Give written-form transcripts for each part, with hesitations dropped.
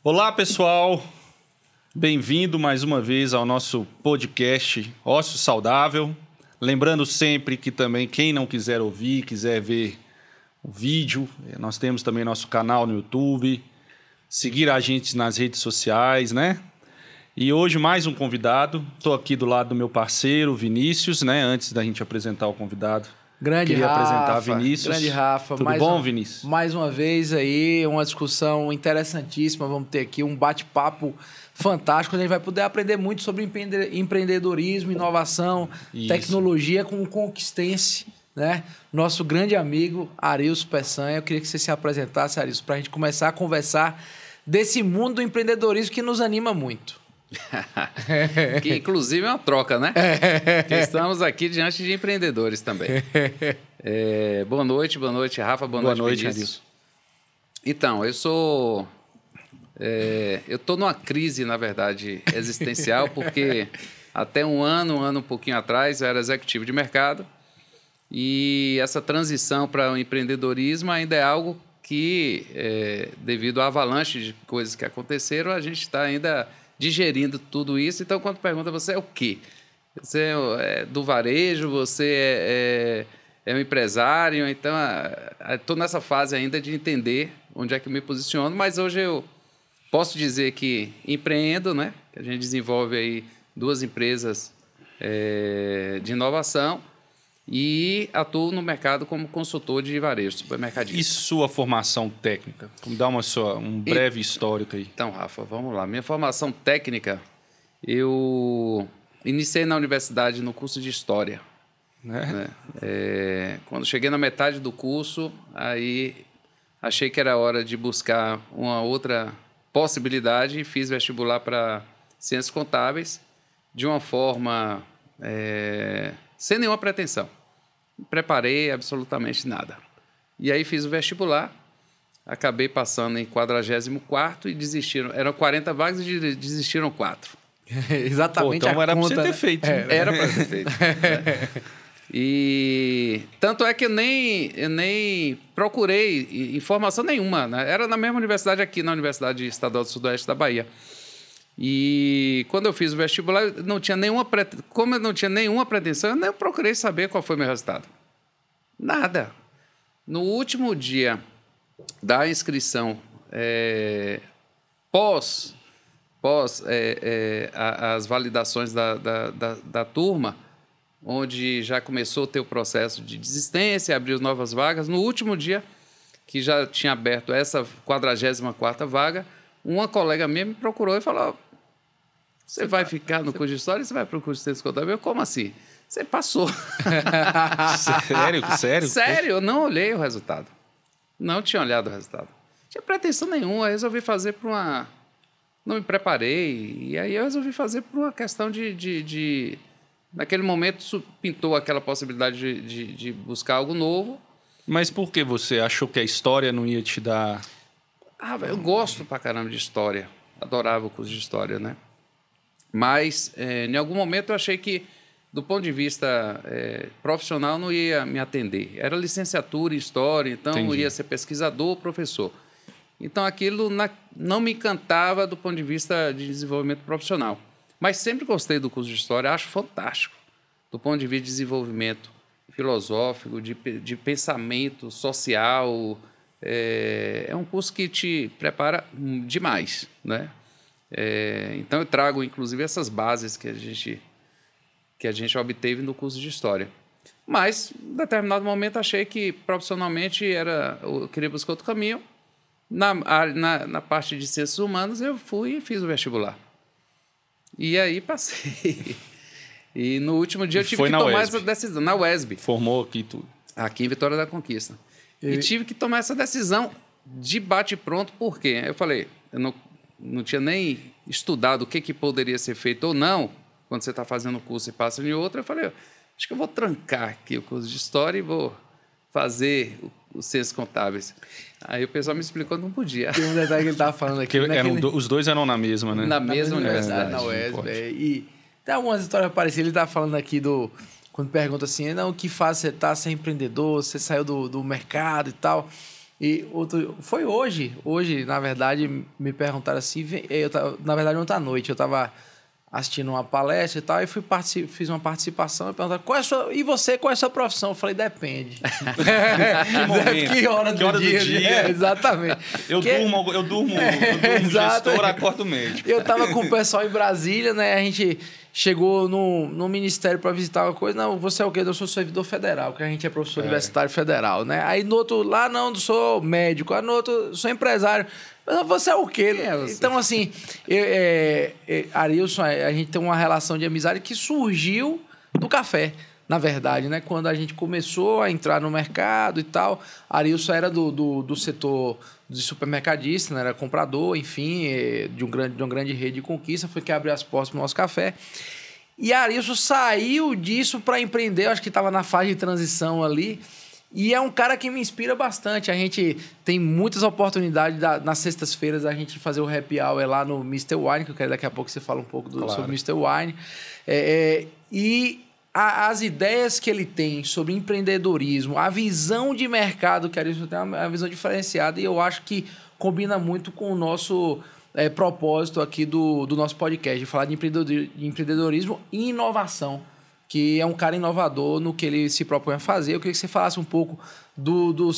Olá, pessoal! Bem-vindo mais uma vez ao nosso podcast Ócio Saudável. Lembrando sempre que também quem não quiser ouvir, quiser ver o vídeo, nós temos também nosso canal no YouTube, seguir a gente nas redes sociais, né? E hoje mais um convidado. Estou aqui do lado do meu parceiro, Vinícius, né? Antes da gente apresentar o convidado. Queria apresentar Vinícius. Grande Rafa. Tudo bom, Vinícius? Mais uma vez aí, uma discussão interessantíssima. Vamos ter aqui um bate-papo fantástico. A gente vai poder aprender muito sobre empreendedorismo, inovação, tecnologia com o conquistense, né? Nosso grande amigo Arilson Peçanha. Eu queria que você se apresentasse, Arilson, para a gente começar a conversar desse mundo do empreendedorismo que nos anima muito. Que inclusive é uma troca, né? Estamos aqui diante de empreendedores também. Boa noite, Rafa. Boa noite, Arilson. Então, eu sou... eu estou numa crise, na verdade, existencial, porque até um ano um pouquinho atrás, eu era executivo de mercado e essa transição para o empreendedorismo ainda é algo que, devido à avalanche de coisas que aconteceram, a gente está ainda digerindo tudo isso. Então, quando pergunta, você é o quê? Você é do varejo? Você é um empresário? Então, estou nessa fase ainda de entender onde é que eu me posiciono, mas hoje eu posso dizer que empreendo, né? Que a gente desenvolve aí 2 empresas de inovação e atuo no mercado como consultor de varejo, supermercadista. E sua formação técnica? Vamos dar um breve histórico aí. Então, Rafa, vamos lá. Minha formação técnica, eu iniciei na universidade no curso de História. Né? Quando cheguei na metade do curso, aí achei que era hora de buscar uma outra possibilidade e fiz vestibular para Ciências Contábeis de uma forma sem nenhuma pretensão. Não preparei absolutamente nada. E aí fiz o vestibular, acabei passando em 44º e desistiram. Eram 40 vagas e desistiram 4. Exatamente. Então era para você ter feito. Era para ter feito. E tanto é que eu nem procurei informação nenhuma, né? Era na mesma universidade aqui, na Universidade Estadual do Sudoeste da Bahia. E quando eu fiz o vestibular, como eu não tinha nenhuma pretensão, eu nem procurei saber qual foi o meu resultado. Nada. No último dia da inscrição, as validações da turma, onde já começou a ter o processo de desistência, abriu novas vagas, no último dia, que já tinha aberto essa 44ª vaga, uma colega minha me procurou e falou: você vai ficar no curso de História e você vai para o curso de Ciências Contábeis? Eu, como assim? Você passou. Sério? Sério, eu não olhei o resultado. Não tinha olhado o resultado. Não tinha pretensão nenhuma. Eu resolvi fazer por uma... Não me preparei. E aí eu resolvi fazer por uma questão de... Naquele momento pintou aquela possibilidade de buscar algo novo. Mas por que você achou que a história não ia te dar... Eu gosto pra caramba de história. Adorava o curso de História, né? Mas, em algum momento, eu achei que, do ponto de vista profissional, não ia me atender. Era licenciatura em História, então eu ia ser pesquisador, professor. Então, aquilo não me encantava do ponto de vista de desenvolvimento profissional. Mas sempre gostei do curso de História, acho fantástico. Do ponto de vista de desenvolvimento filosófico, de pensamento social. É um curso que te prepara demais, né? Então, eu trago, inclusive, essas bases que a gente obteve no curso de História. Mas, em determinado momento, achei que, profissionalmente, eu queria buscar outro caminho. Na parte de Ciências Humanas, eu fui e fiz o vestibular. E aí, passei. E, no último dia, eu tive que tomar essa decisão. Na UESB. Formou aqui tudo. Aqui em Vitória da Conquista. E tive que tomar essa decisão de bate-pronto, por quê? Eu falei, eu não tinha nem estudado o que poderia ser feito ou não, quando você está fazendo um curso e passa em outro. Eu falei, acho que eu vou trancar aqui o curso de História e vou fazer os Ciências Contábeis. Aí o pessoal me explicou que não podia. Tem um detalhe que ele estava falando aqui. Os dois eram na mesma, né? Na mesma universidade. Na UESB. E tem algumas histórias parecidas. Ele estava falando aqui quando pergunta assim, não, que fase você está, você é empreendedor, você saiu do mercado e tal. E foi hoje, na verdade, me perguntaram assim, na verdade ontem à noite, eu estava assistindo uma palestra e tal, e fiz uma participação e perguntaram, e você, qual é a sua profissão? Eu falei, depende. Que hora do dia? Exatamente. Eu durmo gestor, acordo médico. Eu tava com o pessoal em Brasília, né? A gente chegou no ministério para visitar uma coisa. Não, você é o quê? Eu sou servidor federal, que a gente é professor universitário federal, né? Aí no outro, lá não, sou médico. Aí no outro, sou empresário. Mas você é o quê? Então, assim, Arilson, a gente tem uma relação de amizade que surgiu do café, na verdade, né? Quando a gente começou a entrar no mercado e tal, Arilson era do setor de supermercadista, né? Era comprador, enfim, de uma grande rede de conquista, foi que abriu as portas para o nosso café. E Arilson saiu disso para empreender, eu acho que estava na fase de transição ali. E é um cara que me inspira bastante. A gente tem muitas oportunidades nas sextas-feiras a gente fazer o happy hour lá no Mr. Wine, que eu quero daqui a pouco você fala um pouco sobre o Mr. Wine. E as ideias que ele tem sobre empreendedorismo, a visão de mercado que a Arilson tem, é uma visão diferenciada, e eu acho que combina muito com o nosso propósito aqui do nosso podcast, de falar de empreendedorismo e inovação, que é um cara inovador no que ele se propõe a fazer. Eu queria que você falasse um pouco do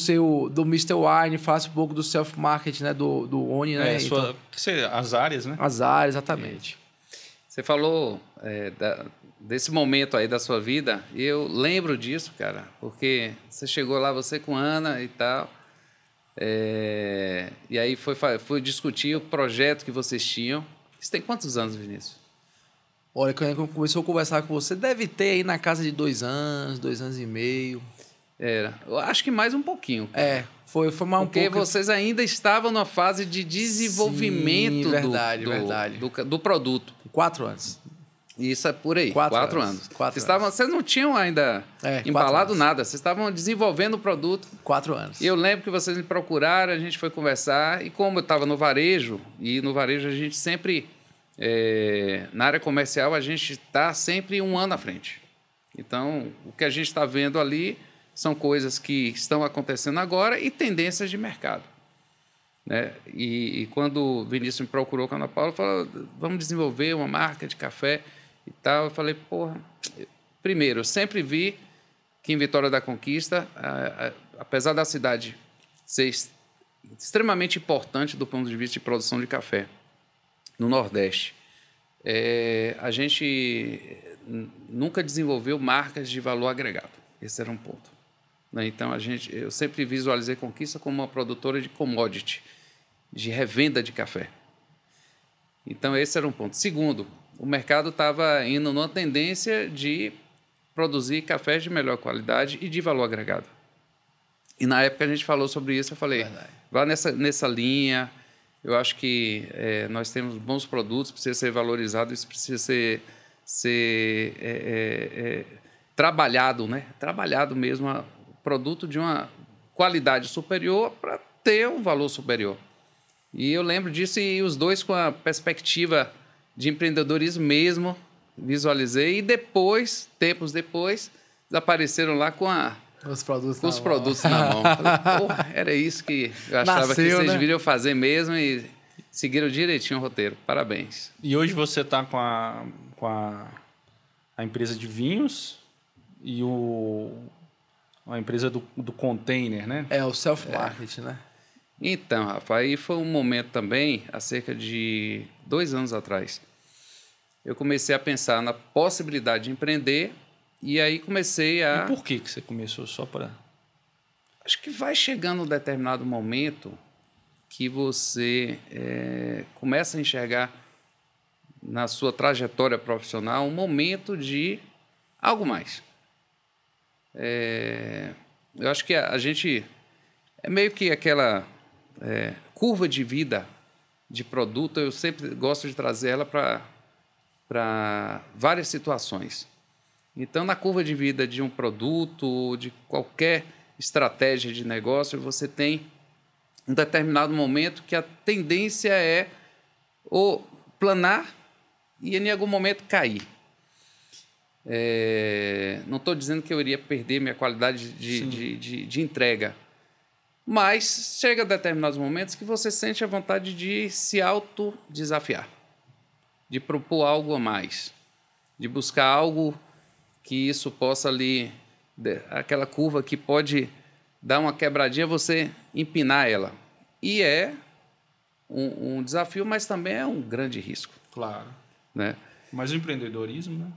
Mr. Wine, falasse um pouco do self-market, né? Do Oni, né? As áreas, né? As áreas, exatamente. Você falou desse momento aí da sua vida, e eu lembro disso, cara, porque você chegou lá, você com a Ana e tal, e aí foi discutir o projeto que vocês tinham. Isso tem quantos anos, Vinícius? Olha, quando começou a conversar com você, deve ter aí na casa de 2 anos, 2 anos e meio. Eu acho que mais um pouquinho. Cara. Foi mais um pouco. Porque vocês ainda estavam na fase de desenvolvimento. Sim, verdade. Do produto. 4 anos. Isso é por aí, 4 anos. Vocês não tinham ainda embalado nada, vocês estavam desenvolvendo o produto. 4 anos. E eu lembro que vocês me procuraram, a gente foi conversar, e como eu estava no varejo, e no varejo a gente sempre... na área comercial, a gente está sempre 1 ano à frente. Então, o que a gente está vendo ali são coisas que estão acontecendo agora e tendências de mercado. Né? E quando o Vinícius me procurou com a Ana Paula, falou, vamos desenvolver uma marca de café e tal. Eu falei, porra, primeiro, eu sempre vi que em Vitória da Conquista, apesar da cidade ser extremamente importante do ponto de vista de produção de café, no Nordeste, a gente nunca desenvolveu marcas de valor agregado. Esse era um ponto. Né? Então, eu sempre visualizei Conquista como uma produtora de commodity, de revenda de café. Então, esse era um ponto. Segundo, o mercado estava indo numa tendência de produzir cafés de melhor qualidade e de valor agregado. E na época a gente falou sobre isso, eu falei, vá nessa linha. Eu acho que nós temos bons produtos, precisa ser valorizado, isso precisa ser trabalhado, né? Trabalhado mesmo, produto de uma qualidade superior para ter um valor superior. E eu lembro disso, e os dois com a perspectiva de empreendedorismo mesmo, visualizei, e depois, tempos depois, apareceram lá com os produtos na mão. Falei, porra, era isso que eu achava que vocês deveriam fazer mesmo, e seguiram direitinho o roteiro. Parabéns. E hoje você está com a empresa de vinhos e a empresa do container, né? O self-market, né? Então, Rafa, aí foi um momento também, há cerca de 2 anos atrás, eu comecei a pensar na possibilidade de empreender. E aí comecei a... E por que você começou só para... Acho que vai chegando um determinado momento que você começa a enxergar na sua trajetória profissional um momento de algo mais. Eu acho que a gente... É meio que aquela curva de vida de produto, eu sempre gosto de trazer ela para várias situações. Então, na curva de vida de um produto, de qualquer estratégia de negócio, você tem um determinado momento que a tendência é ou planar e, em algum momento, cair. Não estou dizendo que eu iria perder minha qualidade de entrega, Mas chega a determinados momentos que você sente a vontade de se autodesafiar, de propor algo a mais, de buscar algo que isso possa ali, aquela curva que pode dar uma quebradinha, você empinar ela. E é um desafio, mas também é um grande risco. Claro. Né? Mas o empreendedorismo, né?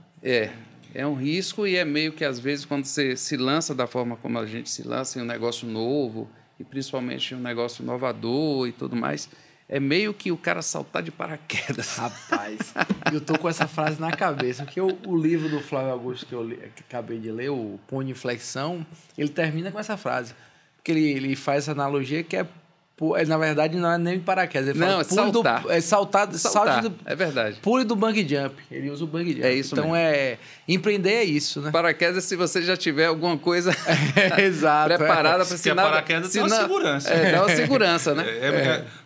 É um risco e é meio que, às vezes, quando você se lança da forma como a gente se lança em um negócio novo, e principalmente um negócio inovador e tudo mais, é meio que o cara saltar de paraquedas. Rapaz, eu tô com essa frase na cabeça, porque o livro do Flávio Augusto que acabei de ler, o Punho de Flexão, ele termina com essa frase. Porque ele faz essa analogia que na verdade, não é nem paraquedas. Ele não, fala, é saltar. Saltar, é verdade. Pule do bungee jump. Ele usa o bungee jump. É isso então, mesmo. Empreender é isso, né? Paraquedas, se você já tiver alguma coisa exato, preparada para ensinar... Paraquedas tem uma segurança. Dá uma segurança, né?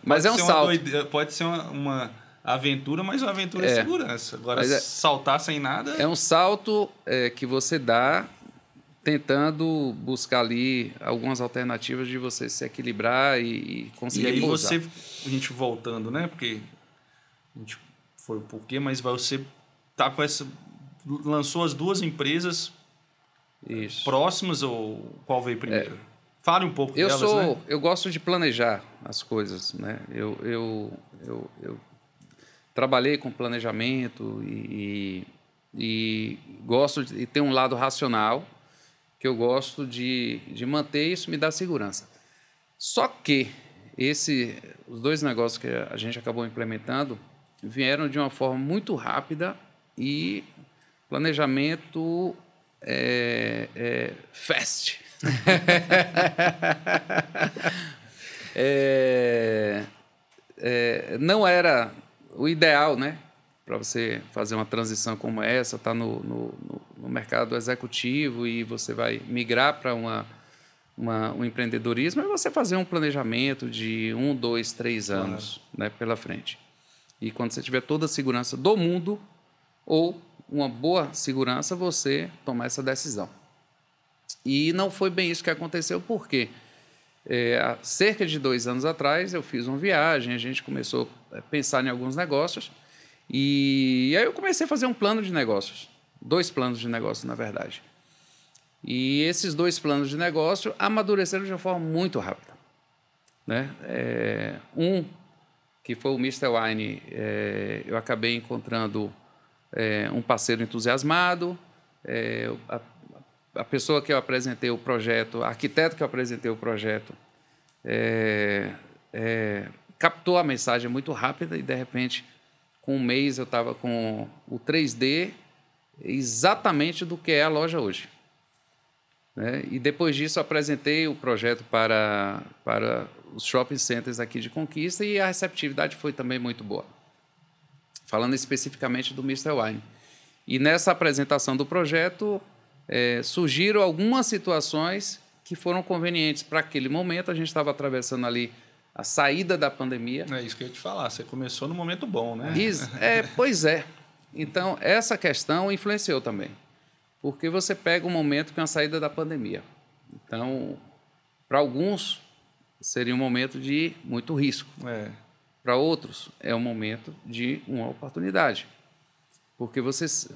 Mas é um salto. Pode ser uma aventura, mas uma aventura de segurança. Agora, saltar sem nada... É um salto que você dá tentando buscar ali algumas alternativas de você se equilibrar e conseguir pousar. E aí a gente voltando, né? Porque a gente foi o porquê, mas você tá com lançou as duas empresas próximas, ou qual veio primeiro? Fale um pouco delas, né? Eu gosto de planejar as coisas, né? Eu trabalhei com planejamento e gosto de ter um lado racional, que eu gosto de manter, isso me dá segurança. Só que os dois negócios que a gente acabou implementando vieram de uma forma muito rápida e planejamento fast. Não era o ideal, né? Para você fazer uma transição como essa, tá no mercado executivo e você vai migrar para um empreendedorismo, é você fazer um planejamento de 1, 2, 3 anos, né, pela frente. E quando você tiver toda a segurança do mundo ou uma boa segurança, você tomar essa decisão. E não foi bem isso que aconteceu, porque há cerca de 2 anos atrás eu fiz uma viagem, a gente começou a pensar em alguns negócios. E aí eu comecei a fazer um plano de negócios. 2 planos de negócio, na verdade. E esses 2 planos de negócio amadureceram de uma forma muito rápida. Né? Que foi o Mr. Wine, eu acabei encontrando um parceiro entusiasmado, a pessoa que eu apresentei o projeto, a arquiteto que eu apresentei o projeto, captou a mensagem muito rápida e, de repente, com 1 mês eu estava com o 3D exatamente do que é a loja hoje. Né? E depois disso eu apresentei o projeto para os shopping centers aqui de Conquista e a receptividade foi também muito boa. Falando especificamente do Mr. Wine. E nessa apresentação do projeto surgiram algumas situações que foram convenientes para aquele momento. A gente estava atravessando ali a saída da pandemia. É isso que eu ia te falar. Você começou no momento bom, né? Pois é. Então, essa questão influenciou também. Porque você pega um momento que é a saída da pandemia. Então, para alguns, seria um momento de muito risco. Para outros, é um momento de uma oportunidade. Porque você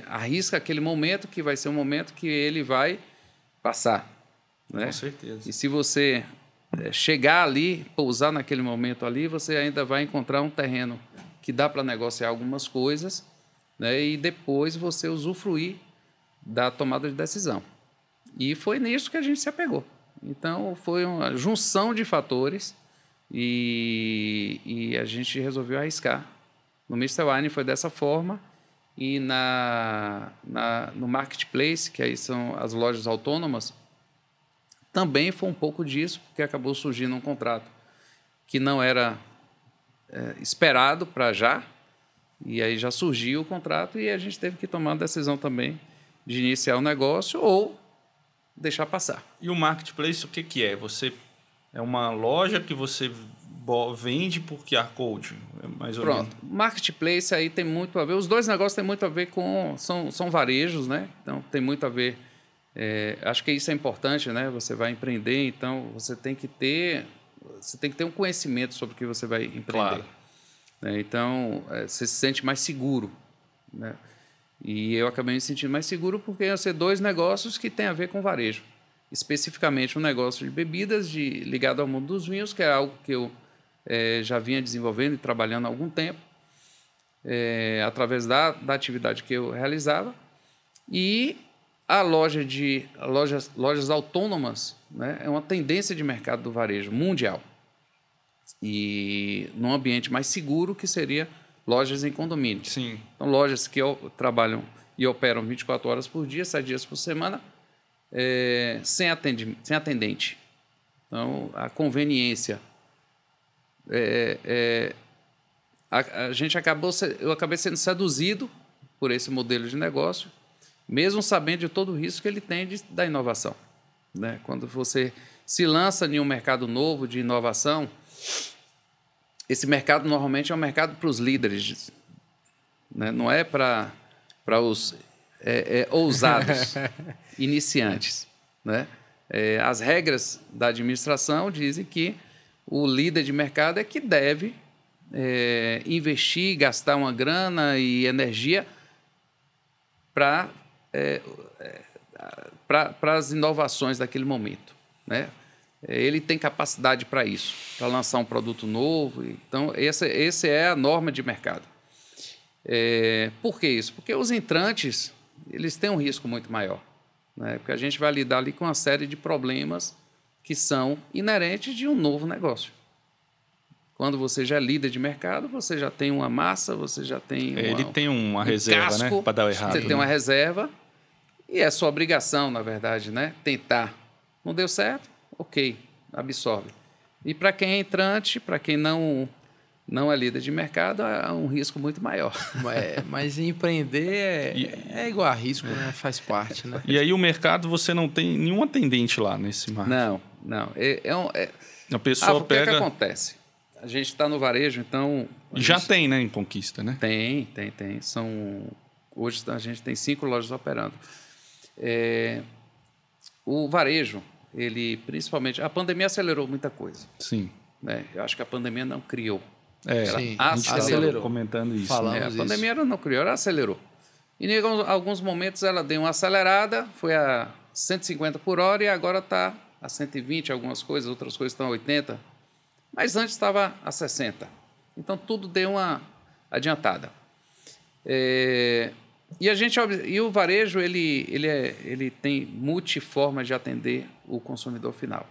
arrisca aquele momento que vai ser um momento que ele vai passar. Né? Com certeza. E se você chegar ali, pousar naquele momento ali, você ainda vai encontrar um terreno que dá para negociar algumas coisas, né? E depois você usufruir da tomada de decisão. E foi nisso que a gente se apegou. Então, foi uma junção de fatores e a gente resolveu arriscar. No Mr. Wine foi dessa forma e no Marketplace, que aí são as lojas autônomas, também foi um pouco disso, porque acabou surgindo um contrato que não era esperado para já, e aí já surgiu o contrato e a gente teve que tomar uma decisão também de iniciar o negócio ou deixar passar. E o Marketplace, o que é? É uma loja que você vende por QR Code? Mais ou menos. Marketplace aí tem muito a ver, os dois negócios têm muito a ver com... São varejos, né? Então tem muito a ver Acho que isso é importante, né? Você vai empreender, então você tem que ter um conhecimento sobre o que você vai empreender. Claro. Então, você se sente mais seguro, né? E eu acabei me sentindo mais seguro porque iam ser 2 negócios que têm a ver com varejo. Especificamente um negócio de bebidas ligado ao mundo dos vinhos, que é algo que eu já vinha desenvolvendo e trabalhando há algum tempo, através da atividade que eu realizava. E a lojas autônomas, né, é uma tendência de mercado do varejo mundial. E num ambiente mais seguro, que seria lojas em condomínio. Sim. Então, lojas que trabalham e operam 24 horas por dia, 7 dias por semana, sem atendente. Então, a conveniência. Eu acabei sendo seduzido por esse modelo de negócio, mesmo sabendo de todo o risco que ele tem da inovação, né? Quando você se lança em um mercado novo de inovação, esse mercado normalmente é um mercado para os líderes, né? Não é para os ousados iniciantes, né? As regras da administração dizem que o líder de mercado é que deve investir, gastar uma grana e energia para as inovações daquele momento, né? Ele tem capacidade para isso, para lançar um produto novo. Então, essa é a norma de mercado. Por que isso? Porque os entrantes, eles têm um risco muito maior, né? Porque a gente vai lidar ali com uma série de problemas que são inerentes de um novo negócio. Quando você já é líder de mercado, você já tem uma massa, você já tem Ele tem uma reserva, casco, né? Para dar errado. Você tem uma reserva e é sua obrigação, na verdade, né? Tentar. Não deu certo? Ok, absorve. E para quem é entrante, para quem não é líder de mercado, é um risco muito maior. Mas empreender é igual a risco, né? Faz parte, né? E aí o mercado, você não tem nenhum atendente lá nesse marketing? Não. A pessoa pega... O que acontece? A gente está no varejo, então... Tem, né, em Conquista, né? Tem. Hoje a gente tem 5 lojas operando. O varejo, ele principalmente... A pandemia acelerou muita coisa. Sim. Né? Eu acho que a pandemia não criou. Sim, a gente acelerou. Comentando isso. A pandemia não criou, ela acelerou. E em alguns momentos ela deu uma acelerada, foi a 150 por hora e agora está a 120, algumas coisas, outras coisas estão a 80. Mas antes estava a 60. Então, tudo deu uma adiantada. E o varejo ele tem multiformas de atender o consumidor final,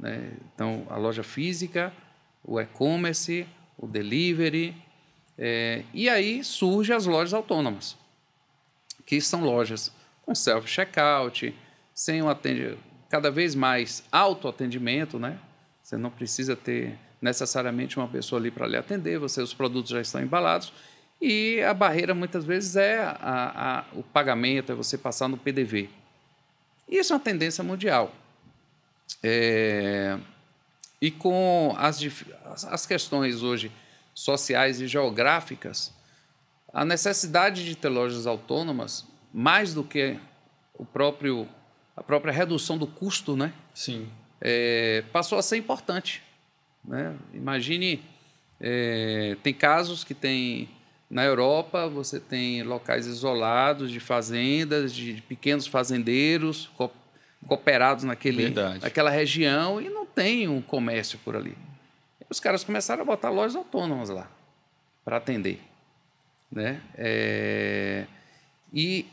né? Então, a loja física, o e-commerce, o delivery. E aí surgem as lojas autônomas, que são lojas com self-checkout, sem cada vez mais autoatendimento, né? Você não precisa ter necessariamente uma pessoa ali para lhe atender, os produtos já estão embalados. E a barreira, muitas vezes, é o pagamento, é você passar no PDV. Isso é uma tendência mundial. E com as questões hoje sociais e geográficas, a necessidade de ter lojas autônomas, mais do que a própria redução do custo, né? Sim. Passou a ser importante, né? Imagine, tem casos que tem na Europa, você tem locais isolados de fazendas, de pequenos fazendeiros cooperados naquela região e não tem um comércio por ali. Os caras começaram a botar lojas autônomas lá para atender, né? E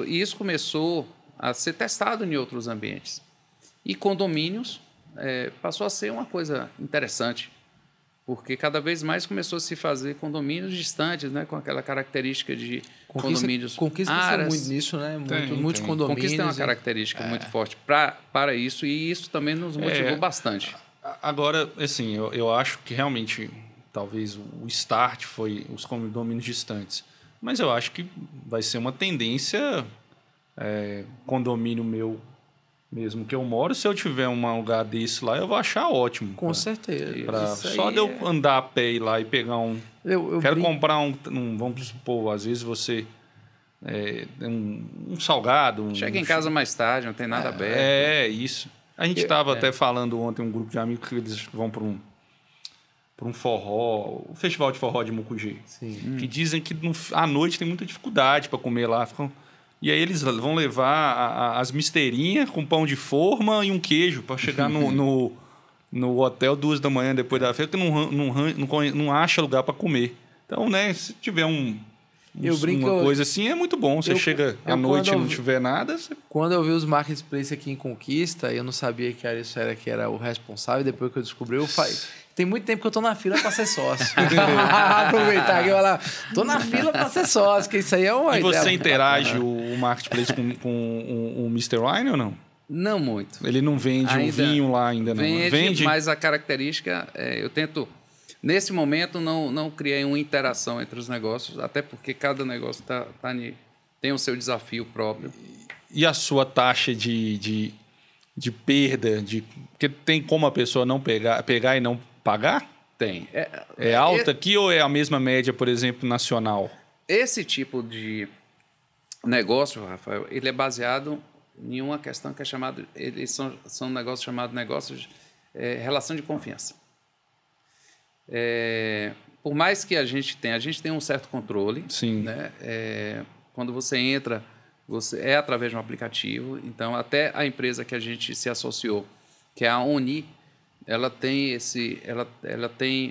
isso começou a ser testado em outros ambientes. E condomínios passou a ser uma coisa interessante, porque cada vez mais começou a se fazer condomínios distantes, né, com aquela característica de condomínios Conquista muito nisso, né? Muitos condomínios. Conquista tem uma característica muito forte para isso, e isso também nos motivou bastante. Agora, assim, eu acho que realmente talvez o start foi os condomínios distantes, mas eu acho que vai ser uma tendência, condomínio meu mesmo que eu moro, se eu tiver um lugar desse lá, eu vou achar ótimo. Com certeza. Só de eu andar a pé e lá e pegar um... Quero comprar um... Vamos supor, às vezes você um salgado. Chega em casa mais tarde, não tem nada aberto. Isso. A gente estava até falando ontem, um grupo de amigos, que eles vão para um forró, o festival de forró de Mucugê. Sim. Que dizem que à noite tem muita dificuldade para comer lá. E aí eles vão levar as misteirinhas com pão de forma e um queijo para chegar no hotel 2 da manhã depois da festa, que não acha lugar para comer. Então, né, se tiver uma coisa assim, é muito bom. Você chega à noite e não tiver nada... Quando eu vi os marketplaces aqui em Conquista, eu não sabia que a Ericeira que era o responsável. Depois que eu descobri, eu falei... Tem muito tempo que eu tô na fila para ser sócio. Aproveitar que eu falar, tô na fila para ser sócio, que isso aí é uma ideia. E você interage o marketplace com o Mr. Wine ou não? Não muito. Ele não vende um vinho lá ainda, não? Vende, mas a característica... eu tento... Nesse momento, não criei uma interação entre os negócios, até porque cada negócio tem o seu desafio próprio. E a sua taxa de perda? Porque tem como a pessoa não pegar e não pagar? Tem. É alta aqui ou é a mesma média, por exemplo, nacional? Esse tipo de negócio, Rafael, ele é baseado em uma questão que é chamada... Eles são negócios chamados negócios de relação de confiança. Por mais que a gente tem um certo controle. Sim. Né? Quando você entra, é através de um aplicativo. Então, até a empresa que a gente se associou, que é a Oni, ela tem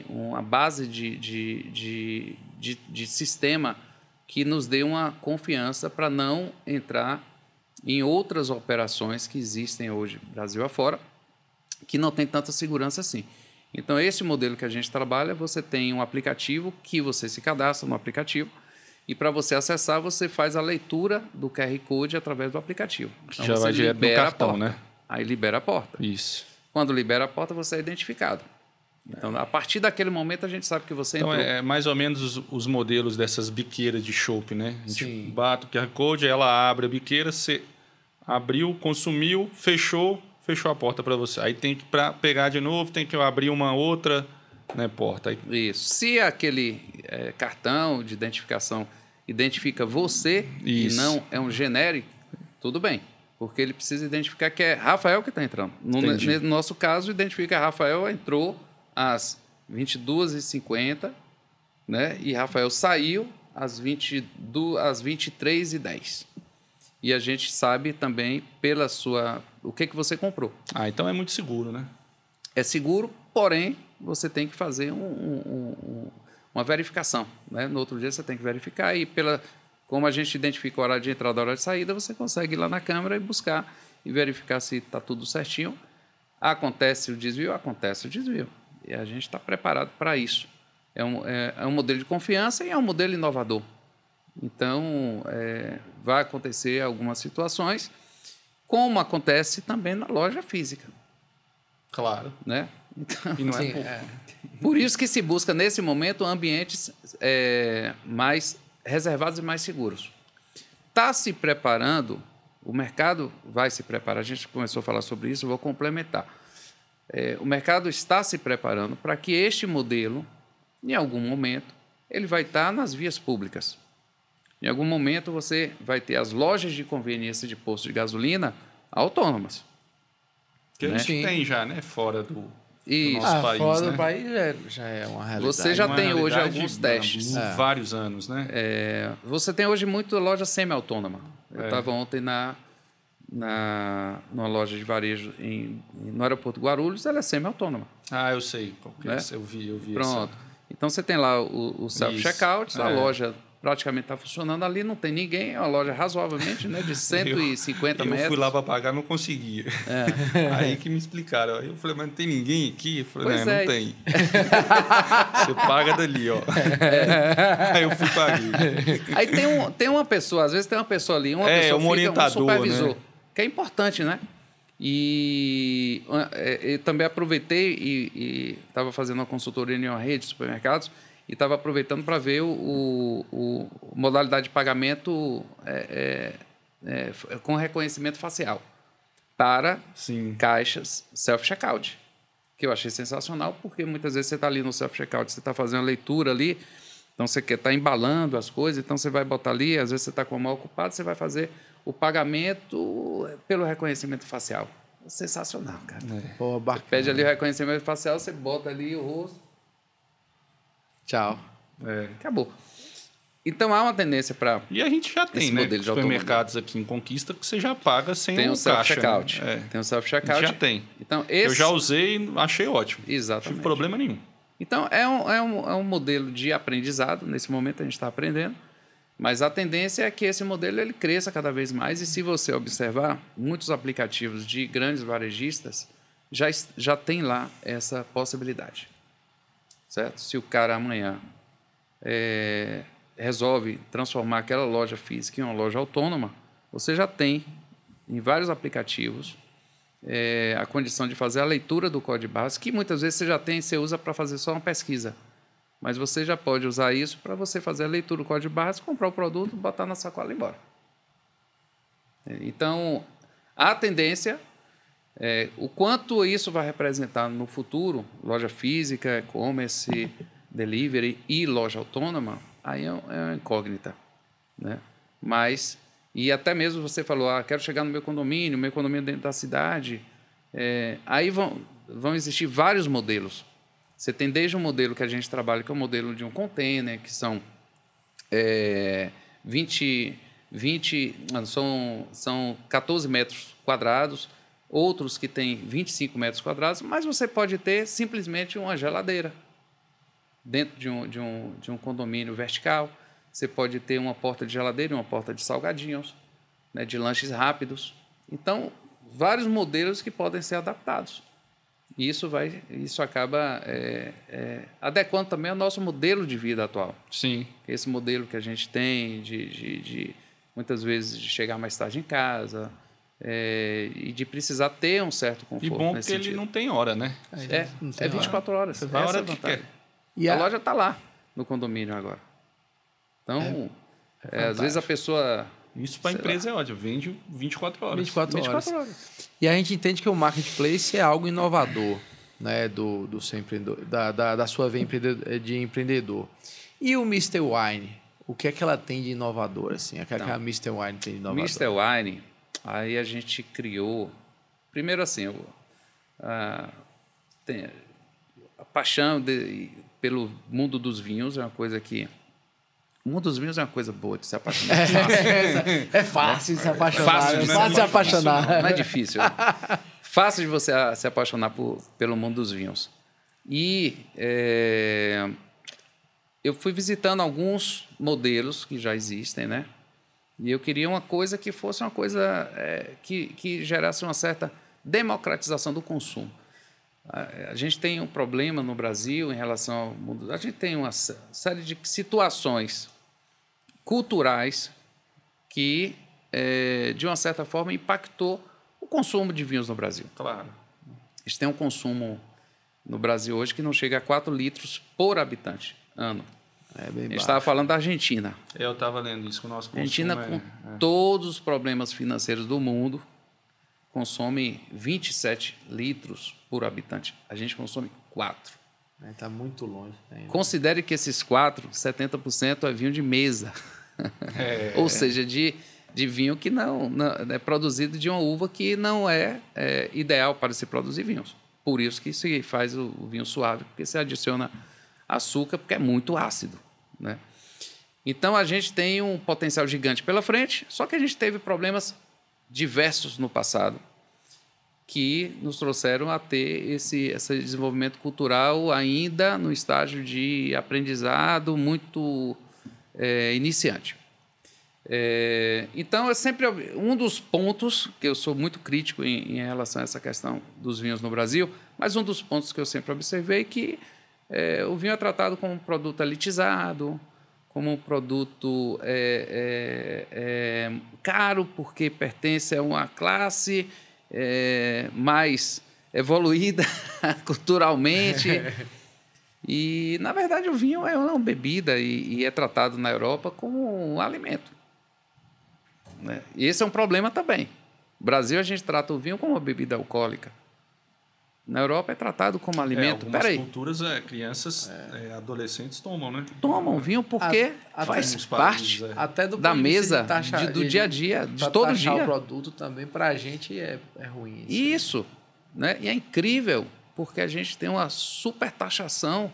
uma base de sistema que nos dê uma confiança para não entrar em outras operações que existem hoje, Brasil afora, que não tem tanta segurança assim. Então, esse modelo que a gente trabalha, você tem um aplicativo que você se cadastra no aplicativo e para você acessar, você faz a leitura do QR Code através do aplicativo. Então, já vai direto no cartão, né? Aí libera a porta. Isso. Quando libera a porta, você é identificado. Então, a partir daquele momento, a gente sabe que você entrou. Então, é mais ou menos os modelos dessas biqueiras de chopp, né? A gente bate o QR Code, ela abre a biqueira, você abriu, consumiu, fechou a porta para você. Aí tem que, para pegar de novo, tem que abrir uma outra, né, porta. Aí... Isso. Se aquele cartão de identificação identifica você e não é um genérico, tudo bem. Porque ele precisa identificar que é Rafael que está entrando. No nosso caso, identifica Rafael entrou às 22h50, né? E Rafael saiu às 23h10. E a gente sabe também o que você comprou. Ah, então é muito seguro, né? É seguro, porém, você tem que fazer uma verificação, né? No outro dia você tem que verificar e como a gente identifica a hora de entrada e a hora de saída, você consegue ir lá na câmera e buscar e verificar se está tudo certinho. Acontece o desvio? Acontece o desvio. E a gente está preparado para isso. É um modelo de confiança e é um modelo inovador. Então, vai acontecer algumas situações, como acontece também na loja física. Claro. Né? Então, e não sim, por isso que se busca, nesse momento, ambientes mais reservados e mais seguros. Está se preparando, o mercado vai se preparar, a gente começou a falar sobre isso, vou complementar. O mercado está se preparando para que este modelo, em algum momento, ele vai estar nas vias públicas. Em algum momento, você vai ter as lojas de conveniência de posto de gasolina autônomas. Que a gente tem já, né? Fora do nosso país. Fora né? do país já é uma realidade. Você já tem hoje alguns testes. Vários anos, né? Você tem hoje muita loja semi-autônoma. Eu estava ontem numa loja de varejo no aeroporto de Guarulhos, ela é semi-autônoma. Ah, eu sei. Eu vi. Pronto. Então, você tem lá o self-checkout, a loja praticamente está funcionando ali, não tem ninguém, é uma loja razoavelmente, né, de 150 metros. Eu fui lá para pagar, não conseguia. Aí que me explicaram. Aí eu falei, mas não tem ninguém aqui? Eu falei, não tem. Você paga dali, ó. Aí eu fui paguei. Aí tem uma pessoa, às vezes tem uma pessoa ali, um orientador, um supervisor, né? Que é importante, né? E também aproveitei e estava fazendo uma consultoria em uma rede de supermercados e estava aproveitando para ver o modalidade de pagamento com reconhecimento facial para caixas self-checkout, que eu achei sensacional, porque muitas vezes você está ali no self-checkout, você está fazendo a leitura ali Então, você quer estar embalando as coisas, então você vai botar ali, às vezes você está com a mão ocupada, você vai fazer o pagamento pelo reconhecimento facial. Sensacional, cara. Pô, bacana. Você pede ali o reconhecimento facial, você bota ali o rosto. Tchau. Acabou. Então, há uma tendência para... E a gente já tem, né? Supermercados aqui em Conquista que você já paga sem tem um self-checkout. Né? Tem um self-checkout. Já tem. Então, eu já usei e achei ótimo. Exatamente. Não tive problema nenhum. Então, é um modelo de aprendizado. Nesse momento, a gente está aprendendo. Mas a tendência é que esse modelo ele cresça cada vez mais. E se você observar, muitos aplicativos de grandes varejistas já tem lá essa possibilidade. Certo? Se o cara amanhã resolve transformar aquela loja física em uma loja autônoma, você já tem em vários aplicativos a condição de fazer a leitura do código de barras, que muitas vezes você usa para fazer só uma pesquisa. Mas você já pode usar isso para você fazer a leitura do código de barras, comprar o produto, botar na sacola e ir embora. Então, a tendência o quanto isso vai representar no futuro, loja física, e-commerce, delivery e loja autônoma, aí é uma incógnita. Né? Mas, e até mesmo você falou, quero chegar no meu condomínio dentro da cidade, aí vão existir vários modelos. Você tem desde um modelo que a gente trabalha, que é o modelo de um container, que são 14 metros quadrados, outros que têm 25 metros quadrados, mas você pode ter simplesmente uma geladeira dentro de um condomínio vertical. Você pode ter uma porta de geladeira e uma porta de salgadinhos, né, de lanches rápidos. Então, vários modelos que podem ser adaptados. E isso acaba adequando também ao nosso modelo de vida atual. Sim. Esse modelo que a gente tem de muitas vezes de chegar mais tarde em casa e de precisar ter um certo conforto. E bom porque ele não tem hora, né? É 24 horas. Você vai a hora que quer. E a loja está lá no condomínio agora. Então, às vezes a pessoa... Isso para a empresa é ótimo, vende 24 horas. 24 horas. E a gente entende que o marketplace é algo inovador, né, do seu empreendedor, da sua veia de empreendedor. E o Mr. Wine, o que é que ela tem de inovador? Assim? O que é que a Mr. Wine tem de inovador? Mr. Wine, aí a gente criou... Primeiro assim, a paixão pelo mundo dos vinhos é uma coisa que... O mundo dos vinhos é uma coisa boa de se apaixonar. É fácil de se apaixonar. Fácil de se apaixonar. Não é difícil. Fácil de você se apaixonar pelo mundo dos vinhos. E eu fui visitando alguns modelos que já existem, né? E eu queria uma coisa que fosse uma coisa que gerasse uma certa democratização do consumo. A gente tem um problema no Brasil em relação ao mundo. A gente tem uma série de situações culturais que, de uma certa forma, impactou o consumo de vinhos no Brasil. Claro. A gente tem um consumo no Brasil hoje que não chega a 4 litros por habitante ano. É bem a gente estava falando da Argentina. Eu estava lendo isso, que o nosso consumo Argentina, com todos os problemas financeiros do mundo, consome 27 litros por habitante. A gente consome 4. Está muito longe. Considere que esses 4, 70% é vinho de mesa. Ou seja, de vinho que não é produzido de uma uva que não é ideal para se produzir vinhos. Por isso que se faz o vinho suave, porque se adiciona açúcar, porque é muito ácido. Né? Então, a gente tem um potencial gigante pela frente, só que a gente teve problemas diversos no passado que nos trouxeram a ter esse desenvolvimento cultural ainda no estágio de aprendizado muito iniciante. Então, é sempre um dos pontos que eu sou muito crítico em relação a essa questão dos vinhos no Brasil, mas um dos pontos que eu sempre observei é que o vinho é tratado como um produto elitizado, como um produto caro, porque pertence a uma classe mais evoluída culturalmente. E, na verdade, o vinho é uma bebida e é tratado na Europa como um alimento. Né? E esse é um problema também. No Brasil, a gente trata o vinho como uma bebida alcoólica. Na Europa é tratado como alimento. Algumas culturas, crianças, adolescentes tomam, né? Tomam vinho porque faz parte até da mesa, do dia a dia, de todo dia. O produto também, para a gente, é ruim. Isso. Né? E é incrível, porque a gente tem uma super taxação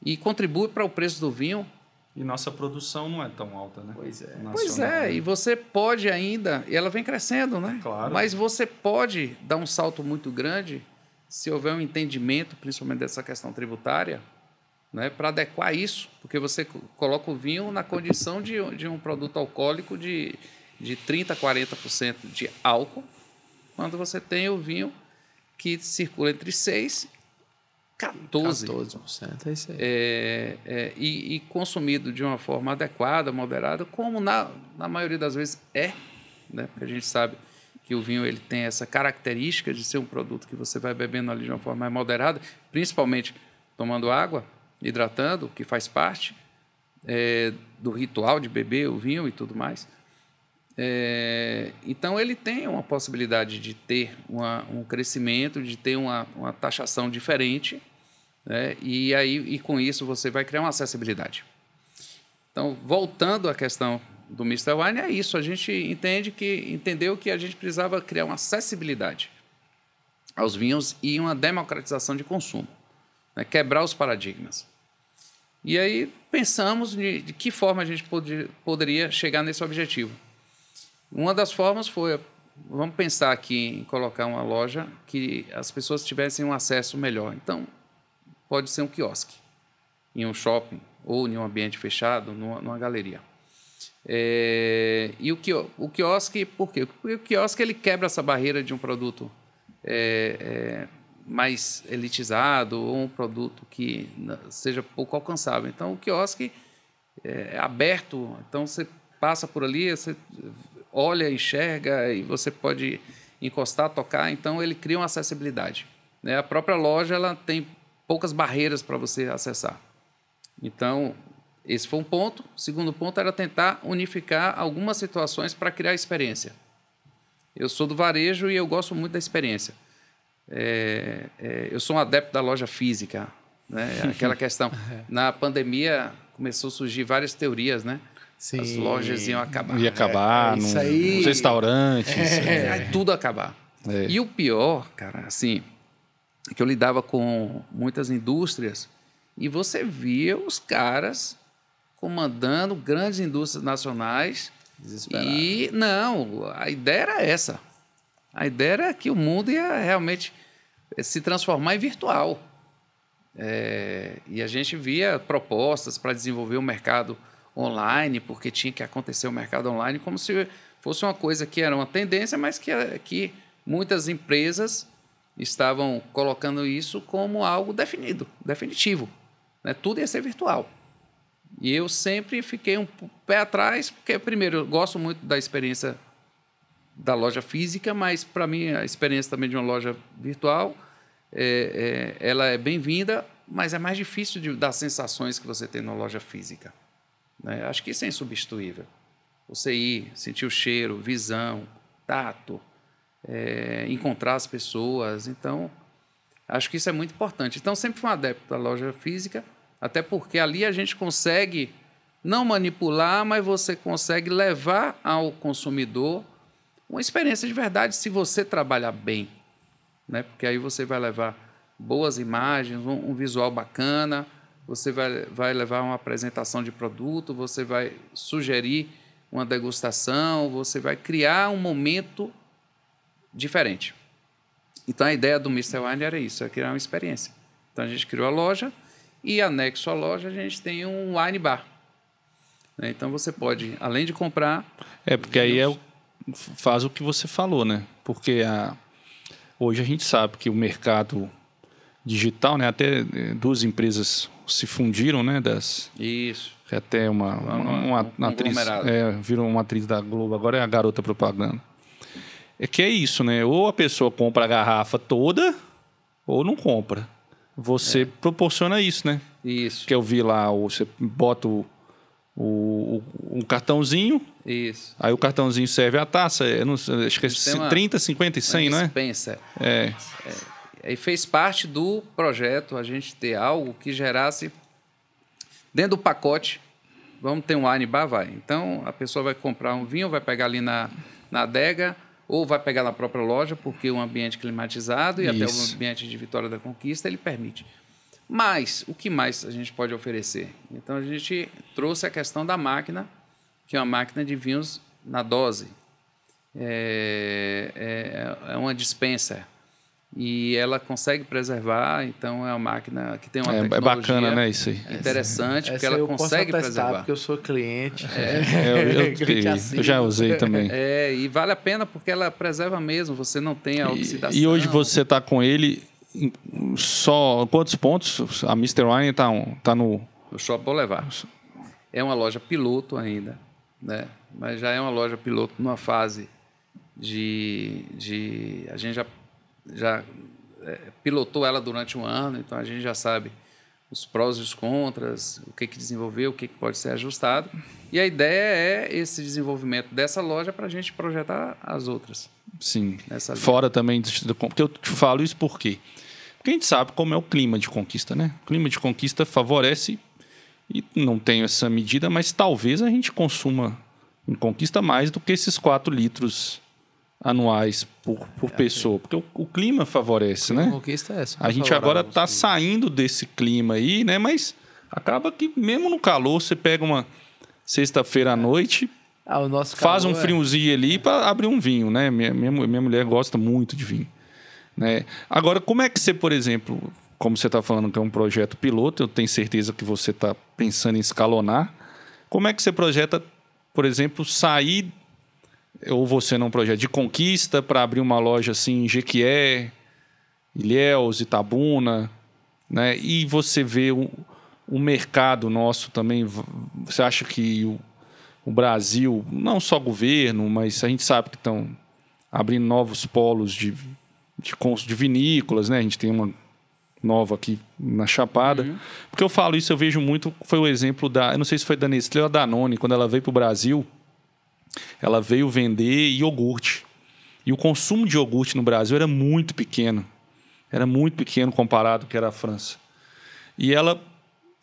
e contribui para o preço do vinho. E nossa produção não é tão alta, né? Pois é. Pois é, e você pode ainda, e ela vem crescendo, né? Claro. Mas você pode dar um salto muito grande se houver um entendimento, principalmente dessa questão tributária, né, para adequar isso, porque você coloca o vinho na condição de um produto alcoólico de 30% a 40% de álcool, quando você tem o vinho que circula entre 6% 14%, é isso aí. E consumido de uma forma adequada, moderada, como na maioria das vezes né? Porque a gente sabe que o vinho ele tem essa característica de ser um produto que você vai bebendo ali de uma forma mais moderada, principalmente tomando água, hidratando, que faz parte do ritual de beber o vinho e tudo mais. Então, ele tem uma possibilidade de ter um crescimento, de ter uma taxação diferente, né? E com isso você vai criar uma acessibilidade. Então, voltando à questão do Mr. Wine, é isso. A gente entendeu que a gente precisava criar uma acessibilidade aos vinhos e uma democratização de consumo, né? Quebrar os paradigmas. E aí pensamos de que forma a gente poderia chegar nesse objetivo. Uma das formas foi, vamos pensar aqui em colocar uma loja que as pessoas tivessem um acesso melhor. Então, pode ser um quiosque, em um shopping ou em um ambiente fechado, numa galeria. E o quiosque, por quê? Porque o quiosque ele quebra essa barreira de um produto mais elitizado ou um produto que seja pouco alcançável. Então, o quiosque é aberto, então você passa por ali, você olha, enxerga e você pode encostar, tocar, então ele cria uma acessibilidade, né? A própria loja ela tem poucas barreiras para você acessar. Então, esse foi um ponto. O segundo ponto era tentar unificar algumas situações para criar experiência. Eu sou do varejo e eu gosto muito da experiência. Eu sou um adepto da loja física, né? Aquela questão. Na pandemia começou a surgir várias teorias, né? Sim. As lojas iam acabar. Ia acabar nos restaurantes. Vai tudo acabar. E o pior, cara, assim, é que eu lidava com muitas indústrias e você via os caras comandando grandes indústrias nacionais. E não, a ideia era essa. A ideia era que o mundo ia realmente se transformar em virtual. E a gente via propostas para desenvolver o mercado online, porque tinha que acontecer o mercado online, como se fosse uma coisa que era uma tendência, mas que muitas empresas estavam colocando isso como algo definitivo, né? Tudo ia ser virtual. E eu sempre fiquei um pé atrás, porque, primeiro, eu gosto muito da experiência da loja física, mas, para mim, a experiência também de uma loja virtual, ela é bem-vinda, mas é mais difícil das sensações que você tem na loja física, né? Acho que isso é insubstituível. Você ir, sentir o cheiro, visão, tato, encontrar as pessoas. Então, acho que isso é muito importante. Então, sempre fui um adepto da loja física, até porque ali a gente consegue não manipular, mas você consegue levar ao consumidor uma experiência de verdade se você trabalhar bem, né? Porque aí você vai levar boas imagens, um visual bacana, você vai levar uma apresentação de produto, você vai sugerir uma degustação, você vai criar um momento diferente. Então, a ideia do Mr. Wine era isso, criar uma experiência. Então, a gente criou a loja e, anexo à loja, a gente tem um wine bar. Então, você pode, além de comprar... Porque aí faz o que você falou, né? Porque hoje a gente sabe que o mercado digital, né? Até duas empresas se fundiram, né? Isso. Até uma atriz virou uma atriz da Globo, agora é a garota propaganda. Que é isso, né? Ou a pessoa compra a garrafa toda ou não compra. Você proporciona isso, né? Isso. Que eu vi lá, você bota um cartãozinho. Isso. Aí o cartãozinho serve a taça. Acho que é 30, 50 e 100, não é? Dispensa. fez parte do projeto a gente ter algo que gerasse, dentro do pacote, vamos ter um wine bar, vai. Então, a pessoa vai comprar um vinho, vai pegar ali na adega, ou vai pegar na própria loja, porque um ambiente climatizado e até o ambiente de Vitória da Conquista, ele permite. Mas, o que mais a gente pode oferecer? Então, a gente trouxe a questão da máquina, que é uma máquina de vinhos na dose. É uma dispenser. E ela consegue preservar, então é uma máquina que tem uma tecnologia bacana, né, isso aí. interessante, porque ela consegue preservar. Porque eu sou cliente. Eu já usei também. E vale a pena porque ela preserva mesmo, você não tem a oxidação. E hoje você está com ele só quantos pontos? A Mr. Wine tá no Shopping Boulevard. É uma loja piloto ainda, né? Mas já é uma loja piloto numa fase a gente já pilotou ela durante um ano, então a gente já sabe os prós e os contras, o que desenvolveu, o que pode ser ajustado. E a ideia é esse desenvolvimento dessa loja para a gente projetar as outras. Sim. Fora também, porque eu te falo isso por quê? Porque a gente sabe como é o clima de Conquista, né? O clima de Conquista favorece, e não tenho essa medida, mas talvez a gente consuma em Conquista mais do que esses 4 litros anuais por pessoa, porque o clima favorece, né? Conquista é essa. A gente agora está saindo desse clima aí, né? Mas acaba que mesmo no calor, você pega uma sexta-feira à noite, o nosso faz um friozinho ali para abrir um vinho, né? Minha mulher gosta muito de vinho, né? Agora, como é que você, por exemplo, como você está falando que é um projeto piloto, eu tenho certeza que você está pensando em escalonar, como é que você projeta, por exemplo, sair, ou você num projeto de Conquista para abrir uma loja assim em Jequié, Ilhéus, Itabuna, né? E você vê o mercado nosso também, você acha que o Brasil, não só governo, mas a gente sabe que estão abrindo novos polos de vinícolas, né? A gente tem uma nova aqui na Chapada. Porque eu falo isso, eu vejo muito, foi o exemplo eu não sei se foi da Nestlé ou da Danone, quando ela veio para o Brasil, ela veio vender iogurte. E o consumo de iogurte no Brasil era muito pequeno. Era muito pequeno comparado com o que era a França. E ela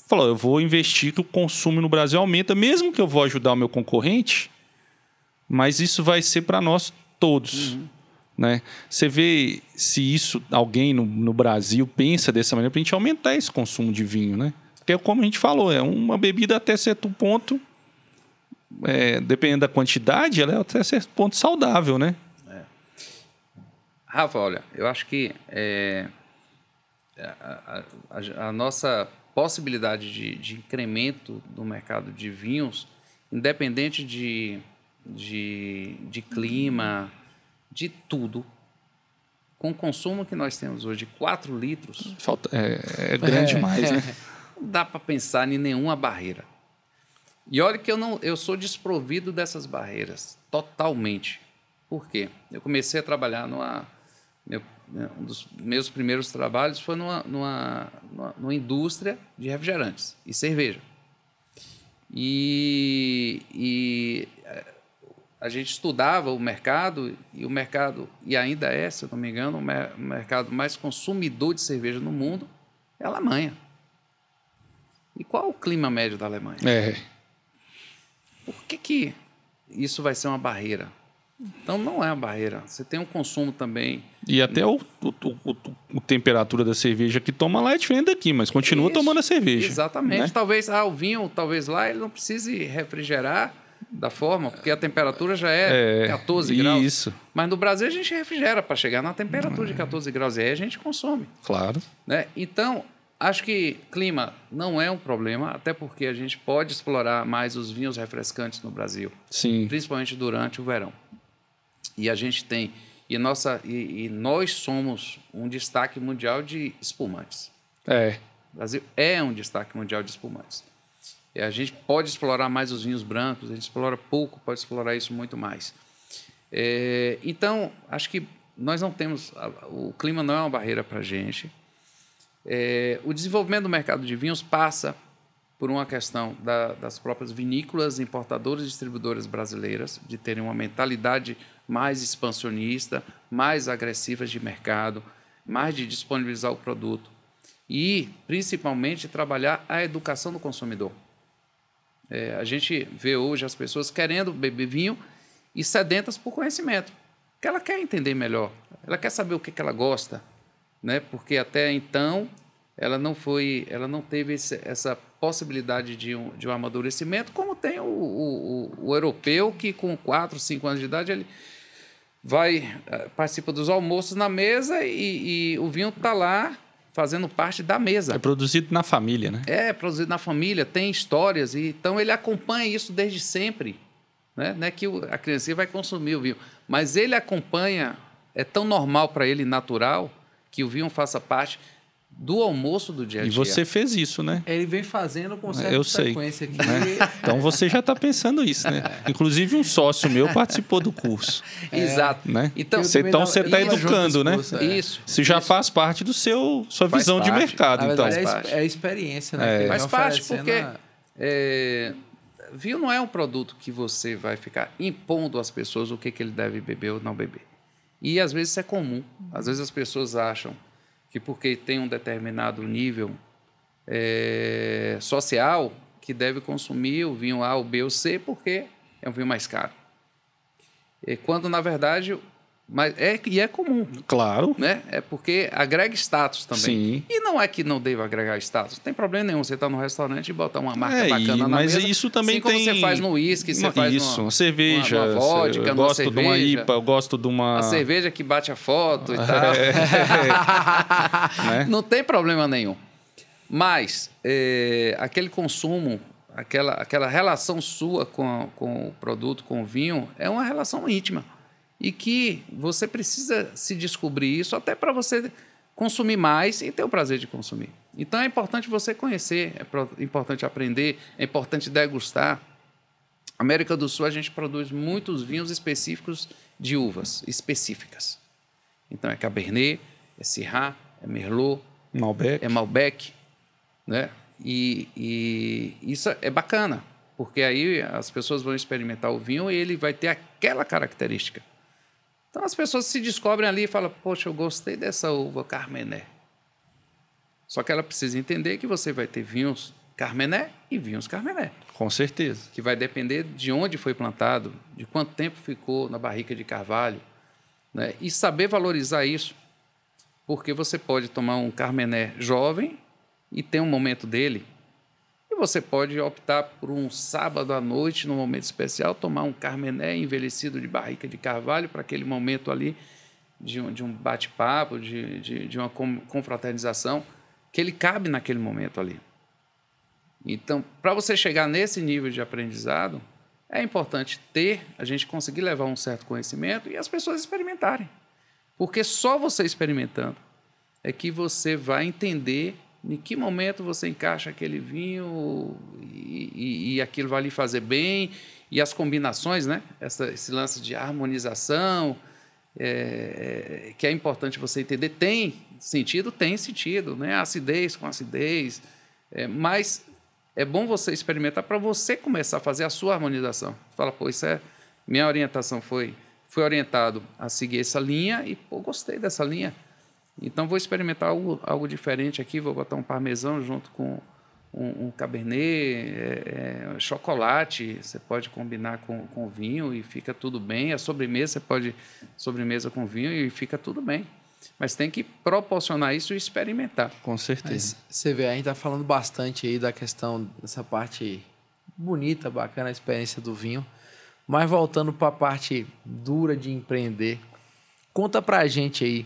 falou, eu vou investir que o consumo no Brasil aumenta, mesmo que eu vou ajudar o meu concorrente, mas isso vai ser para nós todos. Né? Você vê se isso alguém no Brasil pensa dessa maneira para a gente aumentar esse consumo de vinho, né? Porque como a gente falou, é uma bebida até certo ponto, dependendo da quantidade, ela é até certo ponto saudável, né? Rafa, olha, eu acho que a nossa possibilidade de incremento do mercado de vinhos, independente de clima, de tudo, com o consumo que nós temos hoje de 4 litros... É grande demais, né? Não dá para pensar em nenhuma barreira. E olha que eu sou desprovido dessas barreiras, totalmente. Por quê? Eu comecei a trabalhar um dos meus primeiros trabalhos foi numa indústria de refrigerantes e cerveja. E a gente estudava o mercado, e ainda é, se eu não me engano, o mercado mais consumidor de cerveja no mundo é a Alemanha. E qual é o clima médio da Alemanha? Por que isso vai ser uma barreira? Então, não é uma barreira. Você tem um consumo também. E até a temperatura da cerveja que toma lá é diferente daqui, mas continua tomando a cerveja. Exatamente. Né? Talvez o vinho, talvez lá, ele não precise refrigerar da forma, porque a temperatura já é 14 graus. Isso. Mas no Brasil a gente refrigera para chegar na temperatura de 14 graus. E aí a gente consome. Claro. Né? Então, acho que clima não é um problema, até porque a gente pode explorar mais os vinhos refrescantes no Brasil. Sim. Principalmente durante o verão. E a gente tem... E nós somos um destaque mundial de espumantes. O Brasil é um destaque mundial de espumantes. E a gente pode explorar mais os vinhos brancos, a gente explora pouco, pode explorar isso muito mais. Então, acho que nós não temos... O clima não é uma barreira para a gente. O desenvolvimento do mercado de vinhos passa por uma questão das próprias vinícolas, importadoras e distribuidoras brasileiras, de terem uma mentalidade mais expansionista, mais agressiva de mercado, mais de disponibilizar o produto e, principalmente, trabalhar a educação do consumidor. A gente vê hoje as pessoas querendo beber vinho e sedentas por conhecimento, porque ela quer entender melhor, ela quer saber o que ela gosta, né? Porque até então ela não teve essa possibilidade de um amadurecimento, como tem o europeu, que com 4, 5 anos de idade ele participa dos almoços na mesa e o vinho está lá fazendo parte da mesa. É produzido na família, né? É produzido na família, tem histórias, então ele acompanha isso desde sempre. Né? Não é que a criança vai consumir o vinho, mas ele acompanha, é tão normal para ele, natural, que o vinho faça parte do almoço do dia a dia. E você fez isso, né? Ele vem fazendo com certa frequência aqui. Né? Então você já está pensando isso, né? Inclusive um sócio meu participou do curso. Exato. Né? Então você está educando, né? Isso. Isso já faz parte do sua visão de mercado. Na verdade, então. é a experiência, né? Faz parte, porque vinho não é um produto que você vai ficar impondo às pessoas o que ele deve beber ou não beber. E às vezes isso é comum. Às vezes as pessoas acham que porque tem um determinado nível social que deve consumir o vinho A, o B ou C, porque é um vinho mais caro. Quando, na verdade, é comum. Claro. Né? É porque agrega status também. Sim. E não é que não deva agregar status. Não tem problema nenhum você estar no restaurante e botar uma marca bacana na mas mesa. Mas isso também assim como você faz no uísque, você faz uma cerveja, uma vodka, eu gosto de uma IPA, eu gosto de uma... A cerveja que bate a foto e tal. Né? Não tem problema nenhum. Mas aquele consumo, aquela relação sua com o produto, com o vinho, é uma relação íntima. E que você precisa se descobrir isso até para você consumir mais e ter o prazer de consumir. Então, é importante você conhecer, é importante aprender, é importante degustar. América do Sul, a gente produz muitos vinhos específicos de uvas específicas. Então, é Cabernet, é Syrah, é Merlot, é Malbec. Né? E isso é bacana, porque aí as pessoas vão experimentar o vinho e ele vai ter aquela característica. Então, as pessoas se descobrem ali e falam, poxa, eu gostei dessa uva Carmené. Só que ela precisa entender que você vai ter vinhos Carmené e vinhos Carmené. Com certeza. Que vai depender de onde foi plantado, de quanto tempo ficou na barrica de carvalho, né? E saber valorizar isso. Porque você pode tomar um Carmené jovem e ter um momento dele. E você pode optar por um sábado à noite, num momento especial, tomar um Carmené envelhecido de barrica de carvalho para aquele momento ali de um bate-papo, de uma confraternização, que ele cabe naquele momento ali. Então, para você chegar nesse nível de aprendizado, é importante a gente conseguir levar um certo conhecimento e as pessoas experimentarem. Porque só você experimentando é que você vai entender em que momento você encaixa aquele vinho e aquilo vai lhe fazer bem, e as combinações, né? Esse lance de harmonização, que é importante você entender. Tem sentido, né? Acidez com acidez, mas é bom você experimentar para você começar a fazer a sua harmonização. Você fala, pô, minha orientação foi orientado a seguir essa linha e, pô, gostei dessa linha. Então, vou experimentar algo diferente aqui, vou botar um parmesão junto com um cabernet, chocolate, você pode combinar com vinho e fica tudo bem. A sobremesa, você pode sobremesa com vinho e fica tudo bem. Mas tem que proporcionar isso e experimentar. Com certeza. Mas você vê, a gente está falando bastante aí da questão dessa parte bonita, bacana, a experiência do vinho. Mas voltando para a parte dura de empreender, conta para a gente aí,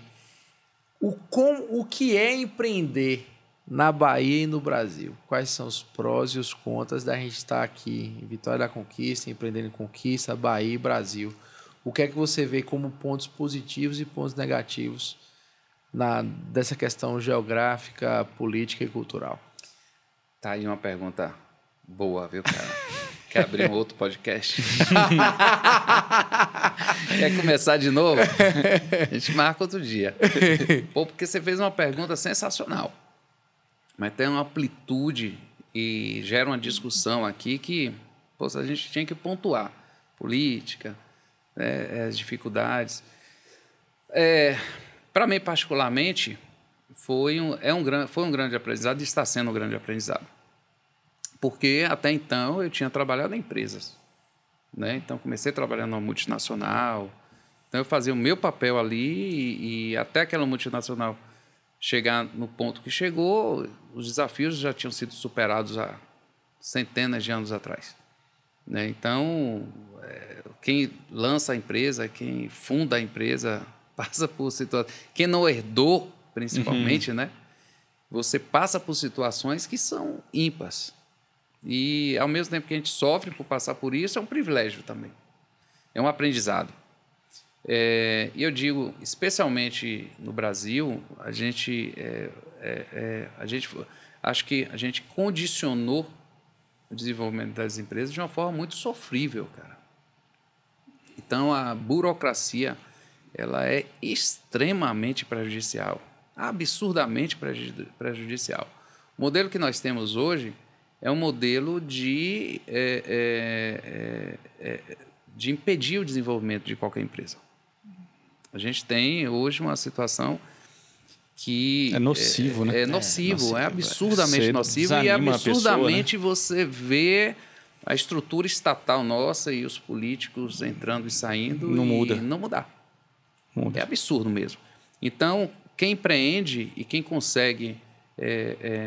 o que é empreender na Bahia e no Brasil? Quais são os prós e os contras da gente estar aqui em Vitória da Conquista, empreendendo em Conquista, Bahia e Brasil? O que é que você vê como pontos positivos e pontos negativos dessa questão geográfica, política e cultural? Tá aí uma pergunta boa, viu, cara? Quer abrir um outro podcast? Quer começar de novo? A gente marca outro dia. Pô, porque você fez uma pergunta sensacional. Mas tem uma amplitude e gera uma discussão aqui que a gente tinha que pontuar. Política, as dificuldades. para mim, particularmente, foi um grande aprendizado e está sendo um grande aprendizado. Porque, até então, eu tinha trabalhado em empresas. Né? Então, comecei trabalhando numa multinacional. Então, eu fazia o meu papel ali e até aquela multinacional chegar no ponto que chegou, os desafios já tinham sido superados há centenas de anos atrás. Né? Então, quem lança a empresa, quem funda a empresa, passa por situações... Quem não herdou, principalmente, né? Você passa por situações que são ímpares. E, ao mesmo tempo que a gente sofre por passar por isso, é um privilégio também. É um aprendizado. E eu digo, especialmente no Brasil, acho que a gente condicionou o desenvolvimento das empresas de uma forma muito sofrível, cara. Então, a burocracia ela é extremamente prejudicial, absurdamente prejudicial. O modelo que nós temos hoje é um modelo de impedir o desenvolvimento de qualquer empresa. A gente tem hoje uma situação que... É nocivo, né? É nocivo, é absurdamente nocivo e absurdamente pessoa, né? Você vê a estrutura estatal nossa e os políticos entrando e saindo não muda. Não mudar. É absurdo mesmo. Então, quem empreende e quem consegue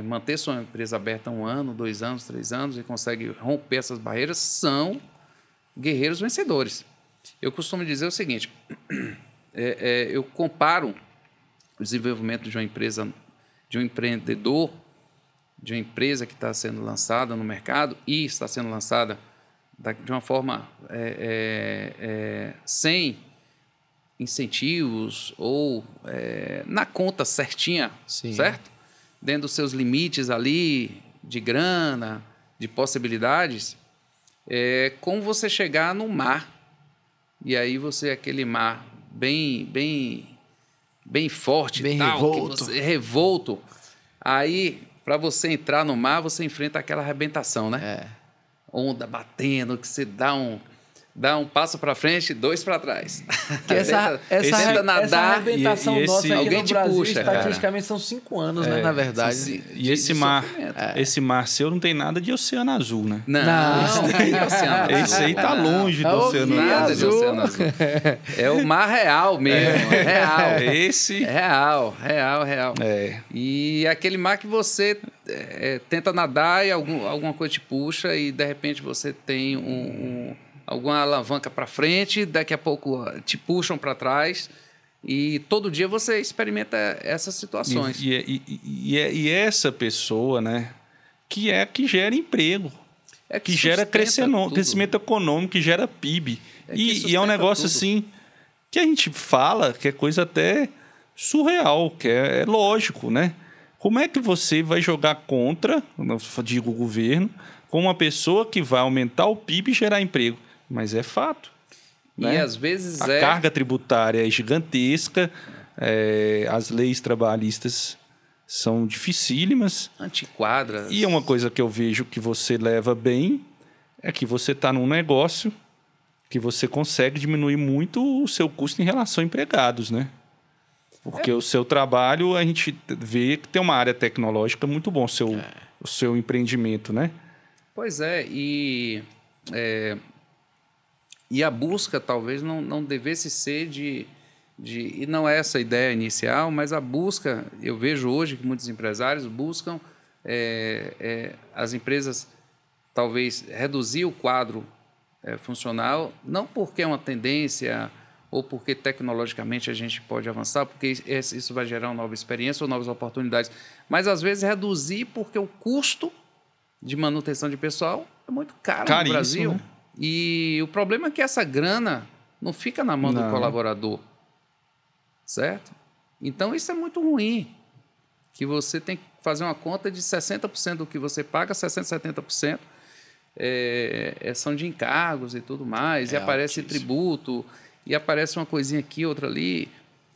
manter sua empresa aberta 1 ano, 2 anos, 3 anos e consegue romper essas barreiras são guerreiros vencedores. Eu costumo dizer o seguinte... eu comparo o desenvolvimento de uma empresa, de um empreendedor, de uma empresa que está sendo lançada no mercado e está sendo lançada de uma forma sem incentivos ou na conta certinha, sim, certo? Dentro dos seus limites ali de grana, de possibilidades, como você chegar no mar e aí aquele mar bem forte, bem tal, revolto. Revolto. Aí, para você entrar no mar, você enfrenta aquela arrebentação, né? Onda batendo, que você dá um passo para frente, 2 para trás. Essa arrebentação nossa aqui alguém no Brasil, puxa, estatisticamente, são 5 anos, né? Na verdade. E esse mar seu não tem nada de oceano azul, né? Não tem oceano azul. Esse aí tá longe do oceano azul. Nada de oceano azul. É o mar real mesmo. Real. Esse... Real. E aquele mar que você tenta nadar e alguma coisa te puxa e, de repente, você tem alguma alavanca para frente, daqui a pouco te puxam para trás e todo dia você experimenta essas situações. E essa pessoa, né, que gera emprego, que gera crescimento econômico, que gera PIB. E é um negócio tudo. Assim que a gente fala que é coisa até surreal, que é lógico, né? Como é que você vai jogar contra, digo, o governo, com uma pessoa que vai aumentar o PIB e gerar emprego? Mas é fato. E né? às vezes a carga tributária é gigantesca, as leis trabalhistas são dificílimas. Antiquadas. E uma coisa que eu vejo que você leva bem é que você está num negócio que você consegue diminuir muito o seu custo em relação a empregados, né? Porque o seu trabalho, a gente vê que tem uma área tecnológica muito bom, o seu empreendimento, né? Pois é, e a busca talvez não devesse ser e não é essa a ideia inicial, mas a busca, eu vejo hoje que muitos empresários buscam as empresas talvez reduzir o quadro funcional, não porque é uma tendência ou porque tecnologicamente a gente pode avançar, porque isso vai gerar uma nova experiência ou novas oportunidades, mas às vezes reduzir porque o custo de manutenção de pessoal é muito caro no Brasil. Né? E o problema é que essa grana não fica na mão do colaborador, certo? Então, isso é muito ruim, que você tem que fazer uma conta de 60% do que você paga, 60%, 70% são de encargos e tudo mais, e aparece tributo, e aparece uma coisinha aqui, outra ali,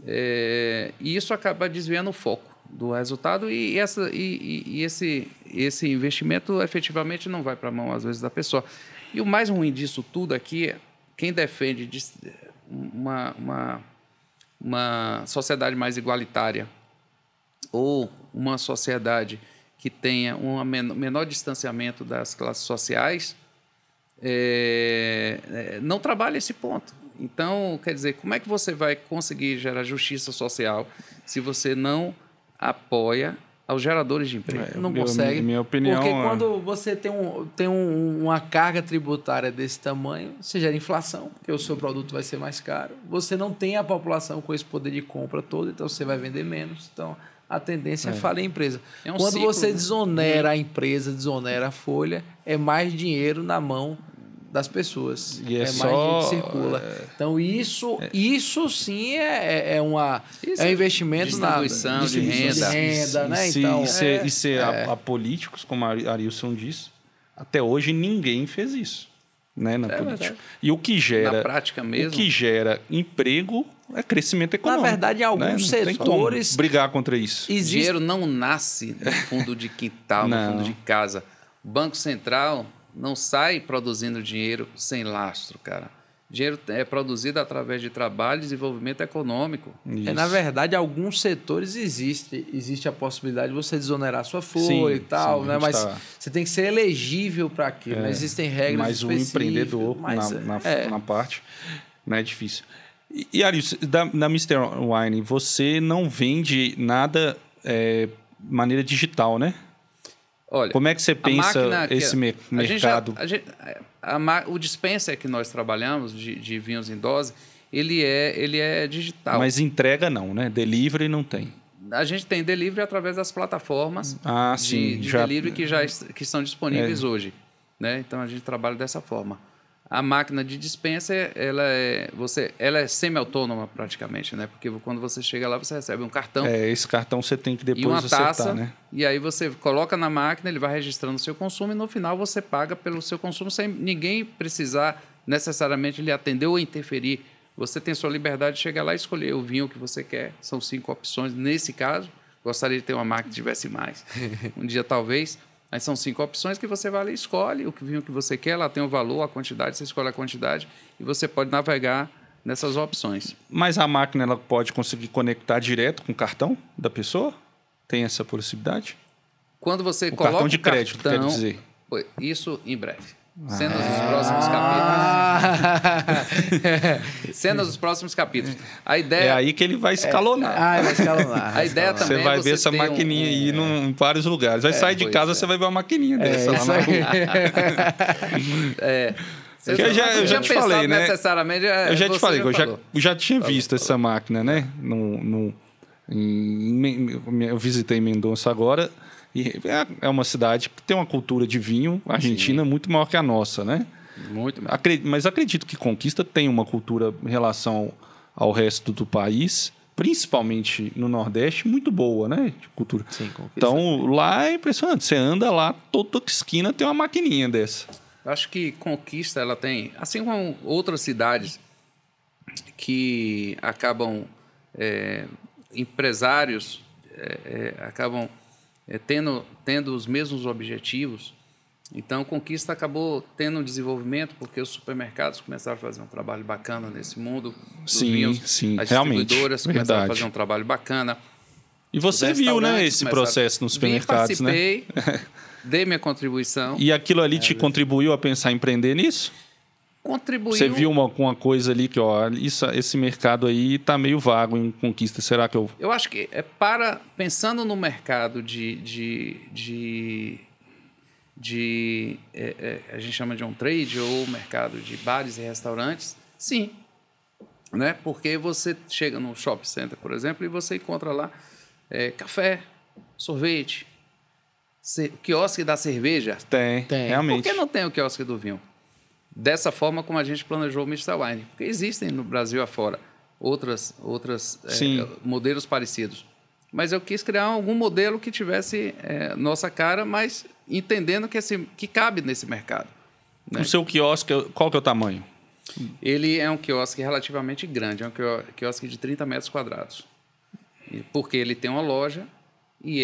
e isso acaba desviando o foco do resultado e esse investimento efetivamente não vai para a mão, às vezes, da pessoa. E o mais ruim disso tudo aqui é quem defende uma uma sociedade mais igualitária ou uma sociedade que tenha um menor distanciamento das classes sociais, não trabalha esse ponto. Então, quer dizer, como é que você vai conseguir gerar justiça social se você não apoia aos geradores de emprego? Não consegue. Minha opinião, porque quando você tem uma carga tributária desse tamanho, você gera inflação, porque o seu produto vai ser mais caro. Você não tem a população com esse poder de compra todo, então você vai vender menos. Então, a tendência é falir a empresa. Quando ciclo, você desonera a empresa, desonera a folha, é mais dinheiro na mão das pessoas. E mais dinheiro que circula. Então, isso sim é um investimento na distribuição de renda. Né? E ser apolíticos, como a Arilson disse, até hoje ninguém fez isso. Né, na política. Verdade. E o que gera, na prática mesmo, o que gera emprego é crescimento econômico. Na verdade, em alguns setores... Tem como brigar contra isso. Dinheiro não nasce no fundo de quintal, no fundo de casa. O Banco Central não sai produzindo dinheiro sem lastro, cara. Dinheiro é produzido através de trabalho e desenvolvimento econômico. Na verdade, alguns setores existe a possibilidade de você desonerar a sua folha e tal, né? Mas você tem que ser elegível para aquilo. Né? Existem regras específicas. Mas o empreendedor na parte, não é difícil. E Arilson, da Mr. Wine, você não vende nada maneira digital, né? Olha, como é que você pensa esse mercado? O dispenser que nós trabalhamos de vinhos em dose, ele é digital. Mas entrega não, né? Delivery não tem. A gente tem delivery através das plataformas de delivery que estão disponíveis hoje. Né? Então, a gente trabalha dessa forma. A máquina de dispensa, ela é semi-autônoma praticamente, né? Porque quando você chega lá, você recebe um cartão. Esse cartão você tem que depois e uma acertar, taça, né? E aí você coloca na máquina, ele vai registrando o seu consumo e no final você paga pelo seu consumo sem ninguém precisar necessariamente lhe atender ou interferir. Você tem sua liberdade de chegar lá e escolher o vinho que você quer. São 5 opções. Nesse caso, gostaria de ter uma máquina que tivesse mais. Um dia talvez. Aí são 5 opções que você vai lá e escolhe o vinho que você quer, lá tem o valor, a quantidade, você escolhe a quantidade e você pode navegar nessas opções. Mas a máquina ela pode conseguir conectar direto com o cartão da pessoa? Tem essa possibilidade? Quando você coloca cartão de crédito, quer dizer. Isso em breve. Cenas dos próximos capítulos. Cenas dos próximos capítulos. A ideia... É aí que ele vai escalonar. Vai escalonar. A ideia também você vai ver essa maquininha aí em vários lugares. Vai sair de casa, você vai ver uma maquininha dessa lá na rua. Eu já te falei, né? Necessariamente, eu já te falei, eu já tinha visto essa máquina, né? Eu visitei Mendonça agora. E é uma cidade que tem uma cultura de vinho, a Argentina, muito maior que a nossa, né? Muito maior. Mas acredito que Conquista tem uma cultura em relação ao resto do país, principalmente no Nordeste, muito boa, né? De cultura. Sim, Conquista. Então, lá é impressionante. Você anda lá, toda esquina tem uma maquininha dessa. Eu acho que Conquista, ela tem... Assim como outras cidades que acabam... empresários acabam... tendo os mesmos objetivos. Então, Conquista acabou tendo um desenvolvimento porque os supermercados começaram a fazer um trabalho bacana nesse mundo. Sim, as distribuidoras começaram a fazer um trabalho bacana. E você viu, né, esse processo nos supermercados, participei, né? Dei minha contribuição. E aquilo ali te contribuiu a pensar em empreender nisso? Contribuiu. Você viu uma coisa ali que, esse mercado aí está meio vago em Conquista. Será que eu... Eu acho que pensando no mercado a gente chama de on-trade ou mercado de bares e restaurantes, sim. Né? Porque você chega num shopping center, por exemplo, e você encontra lá café, sorvete, quiosque da cerveja. Tem, realmente. Por que não tem o quiosque do vinho? Dessa forma como a gente planejou o Mr. Wine. Porque existem no Brasil afora outras modelos parecidos. Mas eu quis criar algum modelo que tivesse nossa cara, mas entendendo que cabe nesse mercado. Né? O seu quiosque, qual que é o tamanho? Ele é um quiosque relativamente grande. É um quiosque de 30 metros quadrados. Porque ele tem uma loja... E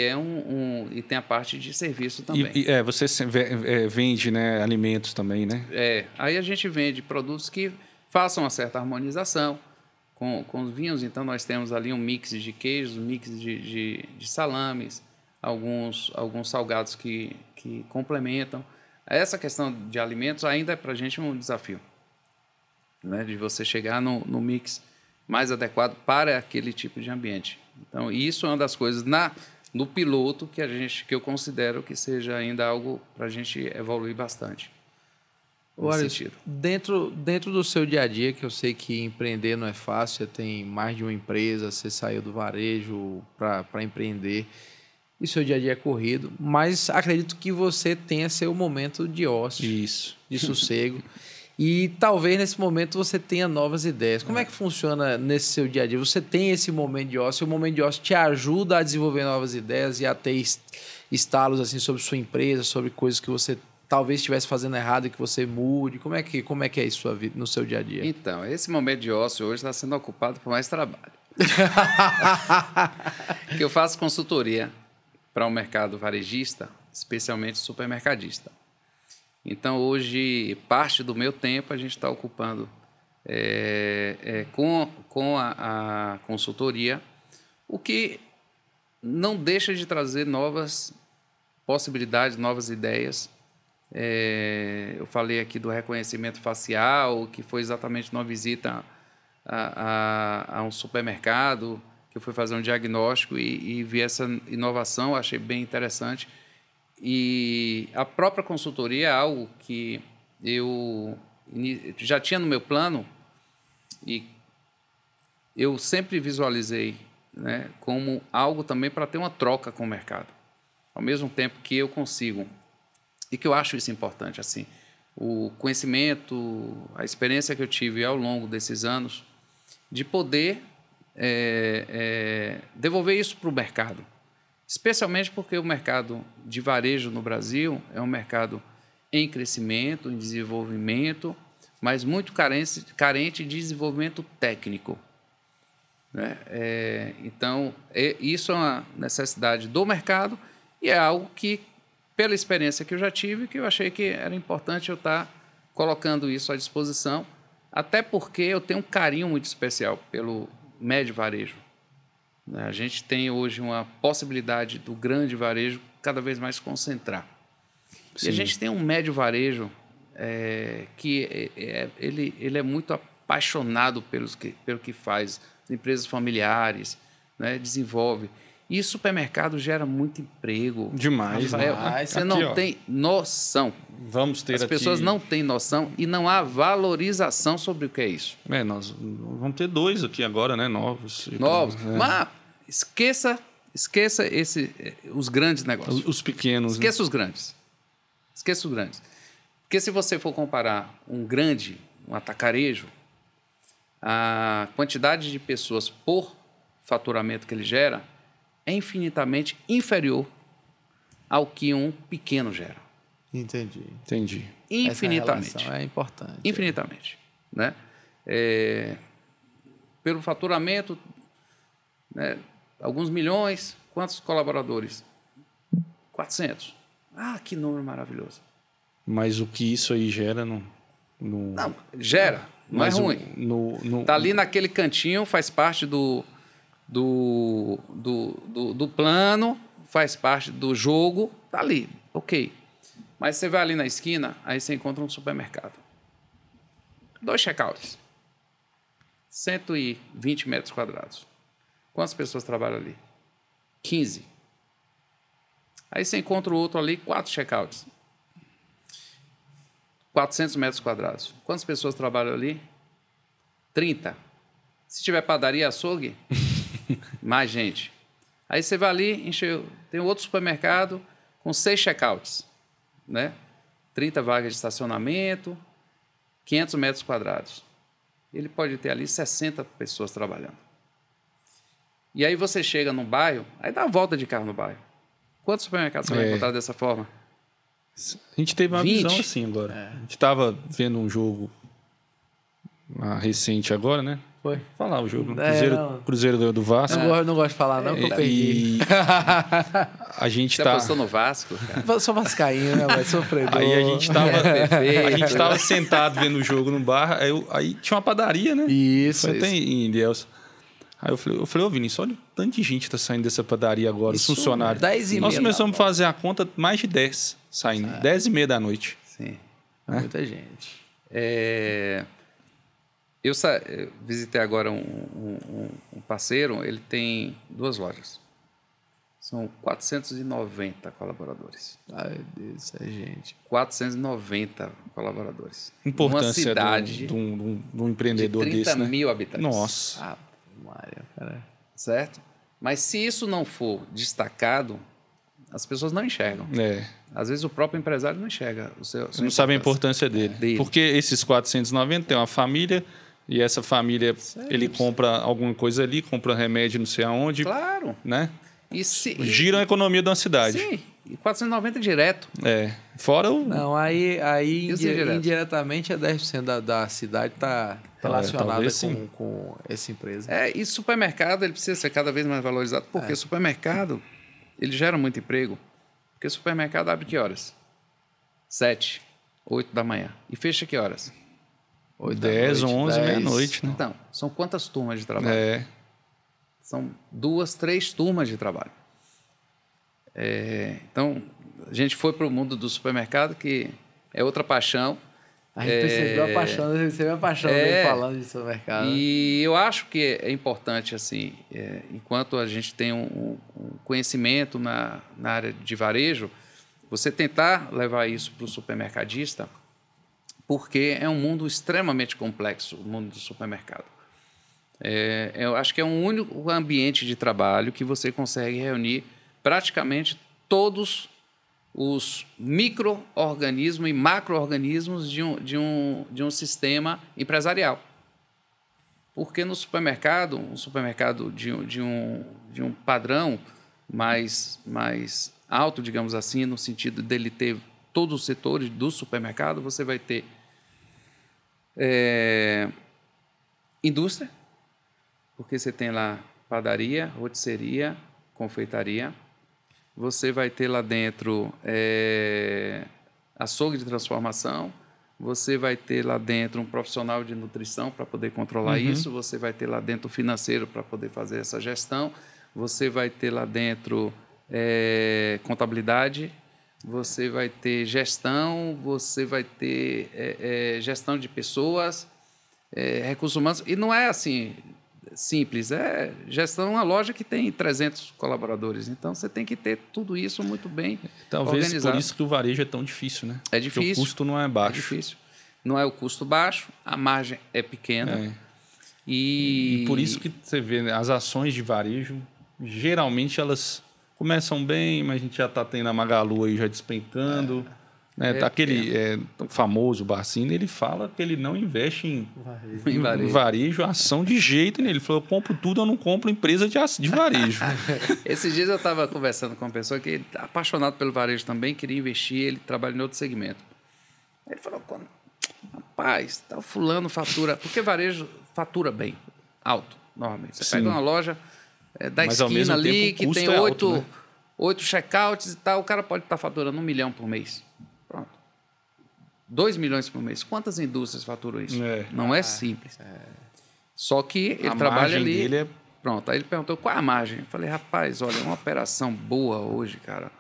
e tem a parte de serviço também. Você vende, né, alimentos também, né? Aí a gente vende produtos que façam uma certa harmonização Com os vinhos, então, nós temos ali um mix de queijos, um mix de salames, alguns salgados que complementam. Essa questão de alimentos ainda é para a gente um desafio, né? De você chegar no mix mais adequado para aquele tipo de ambiente. Então, isso é uma das coisas no piloto que eu considero que seja ainda algo para a gente evoluir bastante. Olha, dentro do seu dia a dia, que eu sei que empreender não é fácil, você tem mais de uma empresa, você saiu do varejo para empreender, e seu dia a dia é corrido, mas acredito que você tenha seu momento de ócio, Isso. de sossego, e talvez nesse momento você tenha novas ideias. Como é que funciona nesse seu dia a dia? Você tem esse momento de ócio, e o momento de ócio te ajuda a desenvolver novas ideias e a ter estalos assim, sobre sua empresa, sobre coisas que você talvez estivesse fazendo errado e que você mude? Como é que é isso sua vida, no seu dia a dia? Então, esse momento de ócio hoje está sendo ocupado por mais trabalho. Que eu faço consultoria para o mercado varejista, especialmente supermercadista. Então, hoje, parte do meu tempo a gente está ocupando com a consultoria, o que não deixa de trazer novas possibilidades, novas ideias. Eu falei aqui do reconhecimento facial, que foi exatamente numa visita a um supermercado, que eu fui fazer um diagnóstico e vi essa inovação, achei bem interessante. E a própria consultoria é algo que eu já tinha no meu plano e eu sempre visualizei, né, como algo também para ter uma troca com o mercado. Ao mesmo tempo que eu consigo, e que eu acho isso importante, assim, o conhecimento, a experiência que eu tive ao longo desses anos, de poder devolver isso para o mercado. Especialmente porque o mercado de varejo no Brasil é um mercado em crescimento, em desenvolvimento, mas muito carente de desenvolvimento técnico, né? Então, isso é uma necessidade do mercado e é algo que, pela experiência que eu já tive, que eu achei que era importante eu estar colocando isso à disposição, até porque eu tenho um carinho muito especial pelo médio varejo. A gente tem hoje uma possibilidade do grande varejo cada vez mais se concentrar. Sim. E a gente tem um médio varejo que ele é muito apaixonado pelo que faz, empresas familiares, né, desenvolve. E supermercado gera muito emprego. Demais. Rafael, você não tem noção. Vamos ter As pessoas não têm noção e não há valorização sobre o que é isso. Nós vamos ter 2 aqui agora, né? Novos. Mas esqueça os grandes negócios. Os pequenos. Esqueça, né? Os grandes. Esqueça os grandes. Porque se você for comparar um atacarejo, a quantidade de pessoas por faturamento que ele gera é infinitamente inferior ao que um pequeno gera. Entendi. Infinitamente. Essa relação é importante. Infinitamente. Né? Pelo faturamento, né, alguns milhões, quantos colaboradores? 400. Ah, que número maravilhoso. Mas o que isso aí gera não gera, não é ruim. Está ali naquele cantinho, faz parte do plano, faz parte do jogo, está ali, ok. Mas você vai ali na esquina, aí você encontra um supermercado. 2 checkouts. 120 metros quadrados. Quantas pessoas trabalham ali? 15. Aí você encontra o outro ali, 4 checkouts. 400 metros quadrados. Quantas pessoas trabalham ali? 30. Se tiver padaria, açougue, mais gente. Aí você vai ali, tem outro supermercado com 6 checkouts, né? 30 vagas de estacionamento, 500 metros quadrados. Ele pode ter ali 60 pessoas trabalhando. E aí você chega num bairro, aí dá uma volta de carro no bairro. Quantos supermercados você vai encontrar dessa forma? A gente teve uma 20. visão assim agora. A gente estava vendo um jogo recente agora, né? Foi. Falar o jogo. Não. Cruzeiro do Vasco. Não gosto de falar, não, que eu perdi. E a gente Você apostou no Vasco, cara? Eu sou vascaíno, né, mas sofredor. Aí a gente tava, Perfeito. a gente tava sentado vendo o jogo no bar, aí tinha uma padaria, né? Isso, Foi até isso. em Ilhéus. Aí eu falei, ô Vinícius, olha o tanto de gente que tá saindo dessa padaria agora, os funcionários. 10h30 Nós começamos a fazer a conta, mais de 10 saindo, 10h30 da noite. Sim. Muita gente. Eu visitei agora um parceiro, ele tem 2 lojas. São 490 colaboradores. Ai, Deus, isso é gente. 490 colaboradores. Importância Uma cidade de um empreendedor de 30 desse, né? mil habitantes. Nossa. Ah, Maria, cara. Certo? Mas se isso não for destacado, as pessoas não enxergam. É. Às vezes o próprio empresário não enxerga. Você não sabe a importância dele. Porque esses 490 tem uma família e essa família, ele compra alguma coisa ali, compra remédio não sei aonde. Claro. Né? Giram a economia de uma cidade. Sim, e 490 direto. Fora o... Não, aí direto? indiretamente é 10% da cidade está relacionada com essa empresa. E supermercado ele precisa ser cada vez mais valorizado, porque supermercado ele gera muito emprego. Porque supermercado abre que horas? 7, 8 da manhã. E fecha que horas? 10, 11, meia-noite, né? Então, são quantas turmas de trabalho? São 2, 3 turmas de trabalho. Então, a gente foi para o mundo do supermercado, que é outra paixão. A gente percebeu a paixão dele falando de supermercado. E eu acho que é importante, assim, enquanto a gente tem um conhecimento na área de varejo, você tentar levar isso para o supermercadista, porque é um mundo extremamente complexo, o mundo do supermercado. Eu acho que é um único ambiente de trabalho que você consegue reunir praticamente todos os micro-organismos e macro-organismos de um sistema empresarial. Porque no supermercado, um supermercado de um padrão mais alto, digamos assim, no sentido dele ter todos os setores do supermercado, você vai ter indústria, porque você tem lá padaria, rotisseria, confeitaria. Você vai ter lá dentro açougue de transformação. Você vai ter lá dentro um profissional de nutrição para poder controlar isso. Você vai ter lá dentro o financeiro para poder fazer essa gestão. Você vai ter lá dentro contabilidade. Você vai ter gestão. Você vai ter gestão de pessoas, recursos humanos. E não é assim simples, gestão uma loja que tem 300 colaboradores, então você tem que ter tudo isso muito bem organizado. Por isso que o varejo é tão difícil, né? É difícil. Porque o custo não é baixo. É difícil. Não é o custo baixo, a margem é pequena. E por isso que você vê, né, as ações de varejo, geralmente elas começam bem, mas a gente já está tendo a Magalu aí já despencando. Aquele famoso Barcini, ele fala que ele não investe em varejo, ação de jeito nenhum. Ele falou, eu compro tudo, eu não compro empresa de varejo. Esses dias eu estava conversando com uma pessoa que ele é apaixonado pelo varejo também, queria investir, ele trabalha em outro segmento. Ele falou, rapaz, tá, o fulano fatura... Porque varejo fatura bem, alto, normalmente. Você pega uma loja da esquina ali, que tem 8 checkouts e tal, o cara pode estar faturando 1 milhão por mês. Pronto. 2 milhões por mês. Quantas indústrias faturam isso? Não é simples. Só que ele trabalha ali... Dele Pronto. Aí ele perguntou, qual é a margem? Eu falei, rapaz, olha, uma operação boa hoje, cara,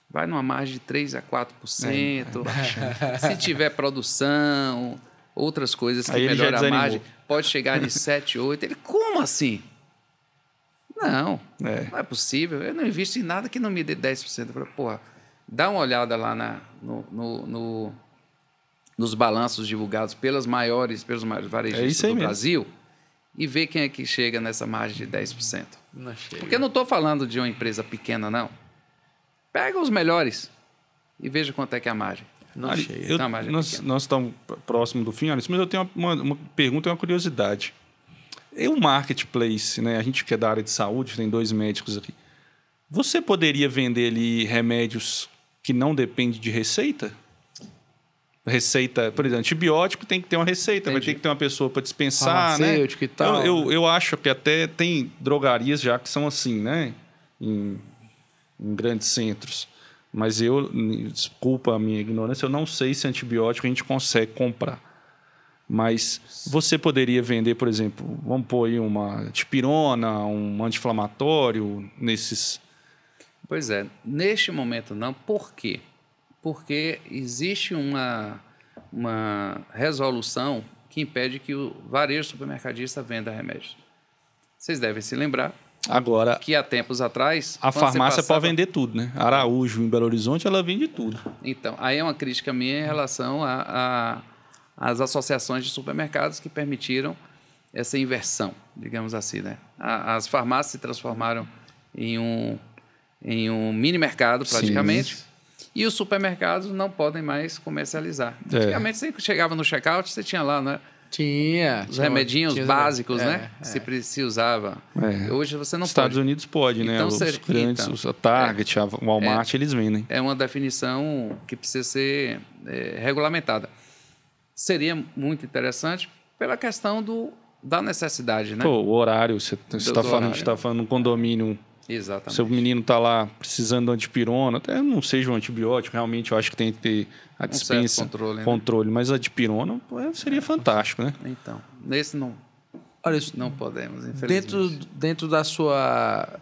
vai numa margem de 3% a 4%. Se tiver produção, outras coisas que melhoram a margem, pode chegar de 7%, 8%. Ele, como assim? Não é possível. Eu não invisto em nada que não me dê 10%. Eu falei, porra, dá uma olhada lá nos balanços divulgados pelos maiores varejistas do Brasil e vê quem é que chega nessa margem de 10%. Não chega. Porque eu não estou falando de uma empresa pequena, não. Pega os melhores e veja quanto é que é a margem. Não chega. Nós estamos próximo do fim, Alisson, mas eu tenho uma pergunta e uma curiosidade. E o marketplace, né? A gente que é da área de saúde, tem 2 médicos aqui. Você poderia vender ali remédios que não dependem de receita? receita, por exemplo, antibiótico tem que ter uma receita, vai ter que ter uma pessoa para dispensar, né? Farmacêutico e tal. Eu acho que até tem drogarias já que são assim, né? Em grandes centros. Mas desculpa a minha ignorância, eu não sei se antibiótico a gente consegue comprar. Mas você poderia vender, por exemplo, vamos pôr aí uma dipirona, um anti-inflamatório nesses... Pois é, neste momento não. Por quê? Porque existe uma resolução que impede que o varejo supermercadista venda remédios. Vocês devem se lembrar Agora, que há tempos atrás... a farmácia pode vender tudo, né? Araújo, em Belo Horizonte, ela vende tudo. Então, aí é uma crítica minha em relação às associações de supermercados que permitiram essa inversão, digamos assim, né? As farmácias se transformaram em um mini mercado, praticamente. Sim. E os supermercados não podem mais comercializar. Antigamente, você chegava no check-out, você tinha lá, né? Tinha. Os remedinhos básicos, né? Que se usava. Hoje você não pode. Estados Unidos pode, né? Os grandes, a Target, a Walmart, eles vendem. É uma definição que precisa ser regulamentada. Seria muito interessante pela questão da necessidade, né? Pô, o horário, você está falando num condomínio. Exatamente. Seu menino está lá precisando de dipirona, até não seja um antibiótico, realmente eu acho que tem que ter a dispensa, controle, né? Mas a dipirona seria fantástico, né? Então, nesse não, olha, não podemos, infelizmente. Dentro da sua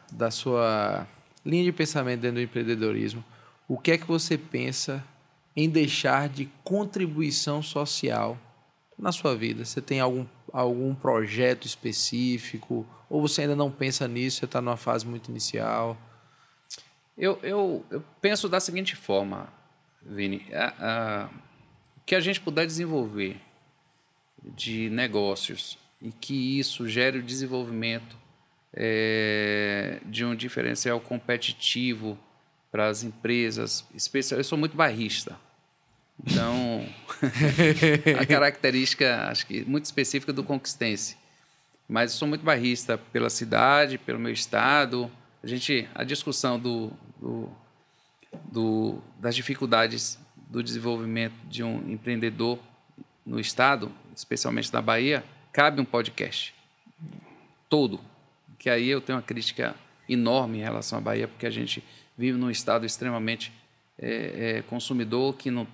linha de pensamento dentro do empreendedorismo, o que é que você pensa em deixar de contribuição social na sua vida? Você tem algum projeto específico? Ou você ainda não pensa nisso, você está numa fase muito inicial? Eu penso da seguinte forma, Vini. O que a gente puder desenvolver de negócios e que isso gere o desenvolvimento de um diferencial competitivo para as empresas, eu sou muito bairrista. Então, a característica, acho que muito específica do conquistense. Mas eu sou muito bairrista pela cidade, pelo meu estado. A discussão das dificuldades do desenvolvimento de um empreendedor no estado, especialmente na Bahia, cabe um podcast todo. Que aí eu tenho uma crítica enorme em relação à Bahia, porque a gente vive num estado extremamente consumidor que não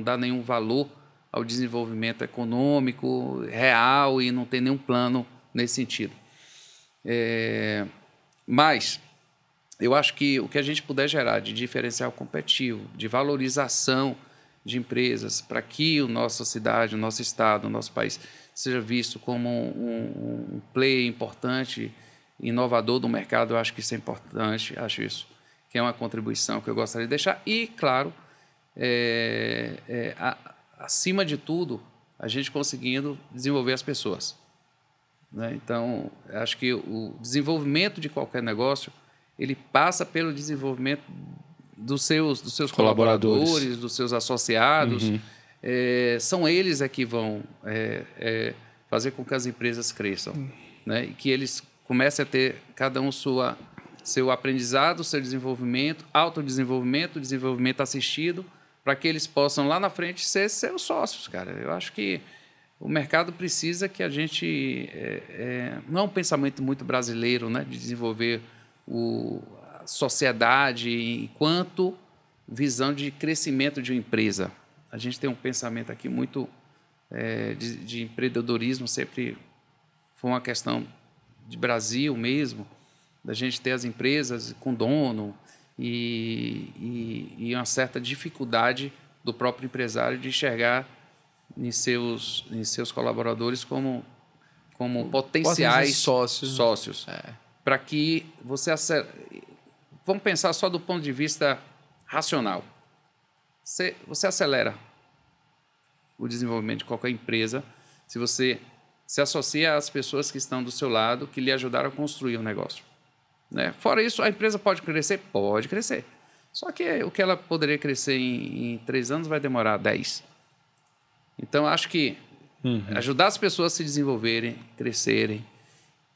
dá nenhum valor ao desenvolvimento econômico real e não tem nenhum plano nesse sentido. Mas eu acho que o que a gente puder gerar de diferencial competitivo, de valorização de empresas, para que a nossa cidade, o nosso estado, o nosso país seja visto como um player importante, inovador do mercado, eu acho que isso é importante, acho isso que é uma contribuição que eu gostaria de deixar. E, claro, acima de tudo, a gente conseguindo desenvolver as pessoas, né? Então, acho que o desenvolvimento de qualquer negócio, ele passa pelo desenvolvimento dos seus colaboradores, dos seus associados. Uhum. São eles que vão fazer com que as empresas cresçam, né? E que eles comecem a ter, cada um seu aprendizado, seu desenvolvimento, autodesenvolvimento, desenvolvimento assistido, para que eles possam, lá na frente, ser seus sócios, cara. Eu acho que o mercado precisa que a gente... não é um pensamento muito brasileiro, né, de desenvolver a sociedade enquanto visão de crescimento de uma empresa. A gente tem um pensamento aqui muito de empreendedorismo, sempre foi uma questão de Brasil mesmo, da gente ter as empresas com dono e uma certa dificuldade do próprio empresário de enxergar em seus colaboradores como potenciais sócios. Para que você... Vamos pensar só do ponto de vista racional. Você acelera o desenvolvimento de qualquer empresa se você se associa às pessoas que estão do seu lado, que lhe ajudaram a construir um negócio, né? Fora isso, a empresa pode crescer? Pode crescer. Só que o que ela poderia crescer em 3 anos vai demorar 10. Então, acho que ajudar as pessoas a se desenvolverem, crescerem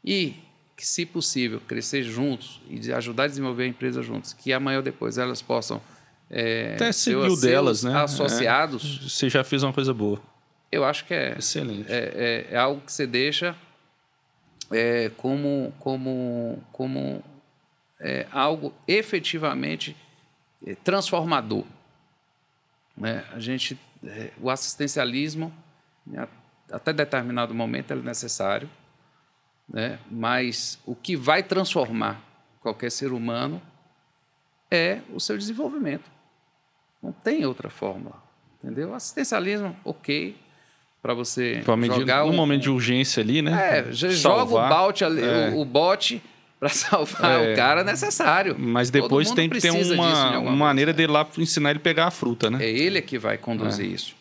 e, que, se possível, crescer juntos e ajudar a desenvolver a empresa juntos, que amanhã ou depois elas possam Até seguiu delas, né? Associados. Você já fez uma coisa boa. Eu acho que excelente. É algo que você deixa como algo efetivamente transformador. Né? O assistencialismo, até determinado momento, é necessário, né? Mas o que vai transformar qualquer ser humano é o seu desenvolvimento. Não tem outra fórmula, entendeu? O assistencialismo, ok, para você jogar... No momento de urgência ali, né? Joga o bote para salvar o cara, é necessário. Mas depois tem que ter uma maneira de ir lá ensinar ele a pegar a fruta, né? É ele que vai conduzir isso,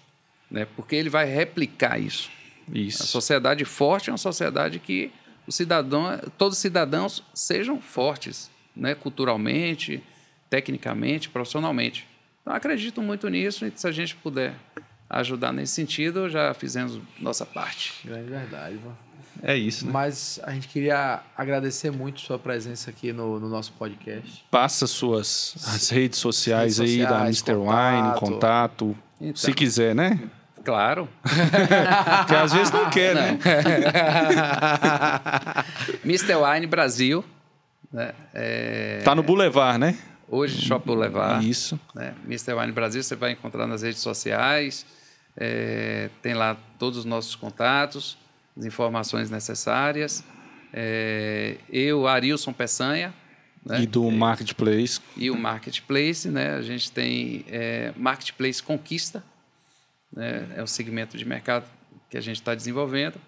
né? Porque ele vai replicar isso. A sociedade forte é uma sociedade que todos os cidadãos sejam fortes, né? Culturalmente, tecnicamente, profissionalmente. Então, acredito muito nisso e se a gente puder ajudar nesse sentido, já fizemos nossa parte. Grande verdade, Ivan. É isso, né? Mas a gente queria agradecer muito sua presença aqui no nosso podcast. Passa as redes sociais aí da Mr. Wine, contato, então, se quiser, né? Claro. Porque às vezes não quer, né? Mr. Wine Brasil. Né? Tá no Boulevard, né? Hoje, Shopping Boulevard. Isso. Né? Mr. Wine Brasil, você vai encontrar nas redes sociais. Tem lá todos os nossos contatos, as informações necessárias. Eu, Arilson Peçanha. Né? E do Marketplace. E o Marketplace, né? A gente tem Marketplace Conquista. Né? É o segmento de mercado que a gente está desenvolvendo.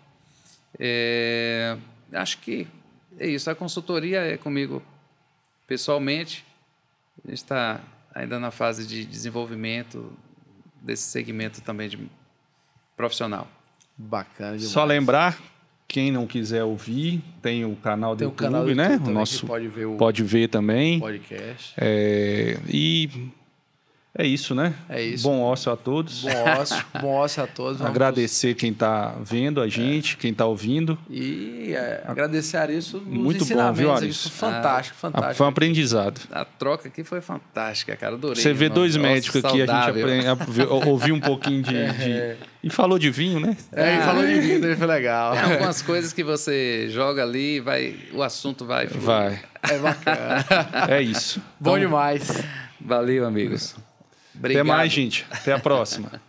Acho que é isso. A consultoria é comigo pessoalmente. A gente está ainda na fase de desenvolvimento desse segmento também de profissional. Bacana demais. Só lembrar, quem não quiser ouvir, tem o canal do YouTube, né? O nosso pode ver também. Podcast. E é isso, né? É isso. Bom ócio a todos. Bom ócio a todos. Agradecer quem está vendo a gente, quem está ouvindo. E agradecer a Arilson nos muito bom, viu, Arilson? Fantástico. Foi um aprendizado. A troca aqui foi fantástica, cara. Adorei. Você vê dois médicos aqui, saudável. A gente ouviu um pouquinho de... E falou de vinho, né? E falou de vinho, também foi legal. Tem algumas coisas que você joga ali e o assunto vai... Vai. É bacana. É isso. Bom demais. Valeu, amigos. Obrigado. Até mais, gente. Até a próxima.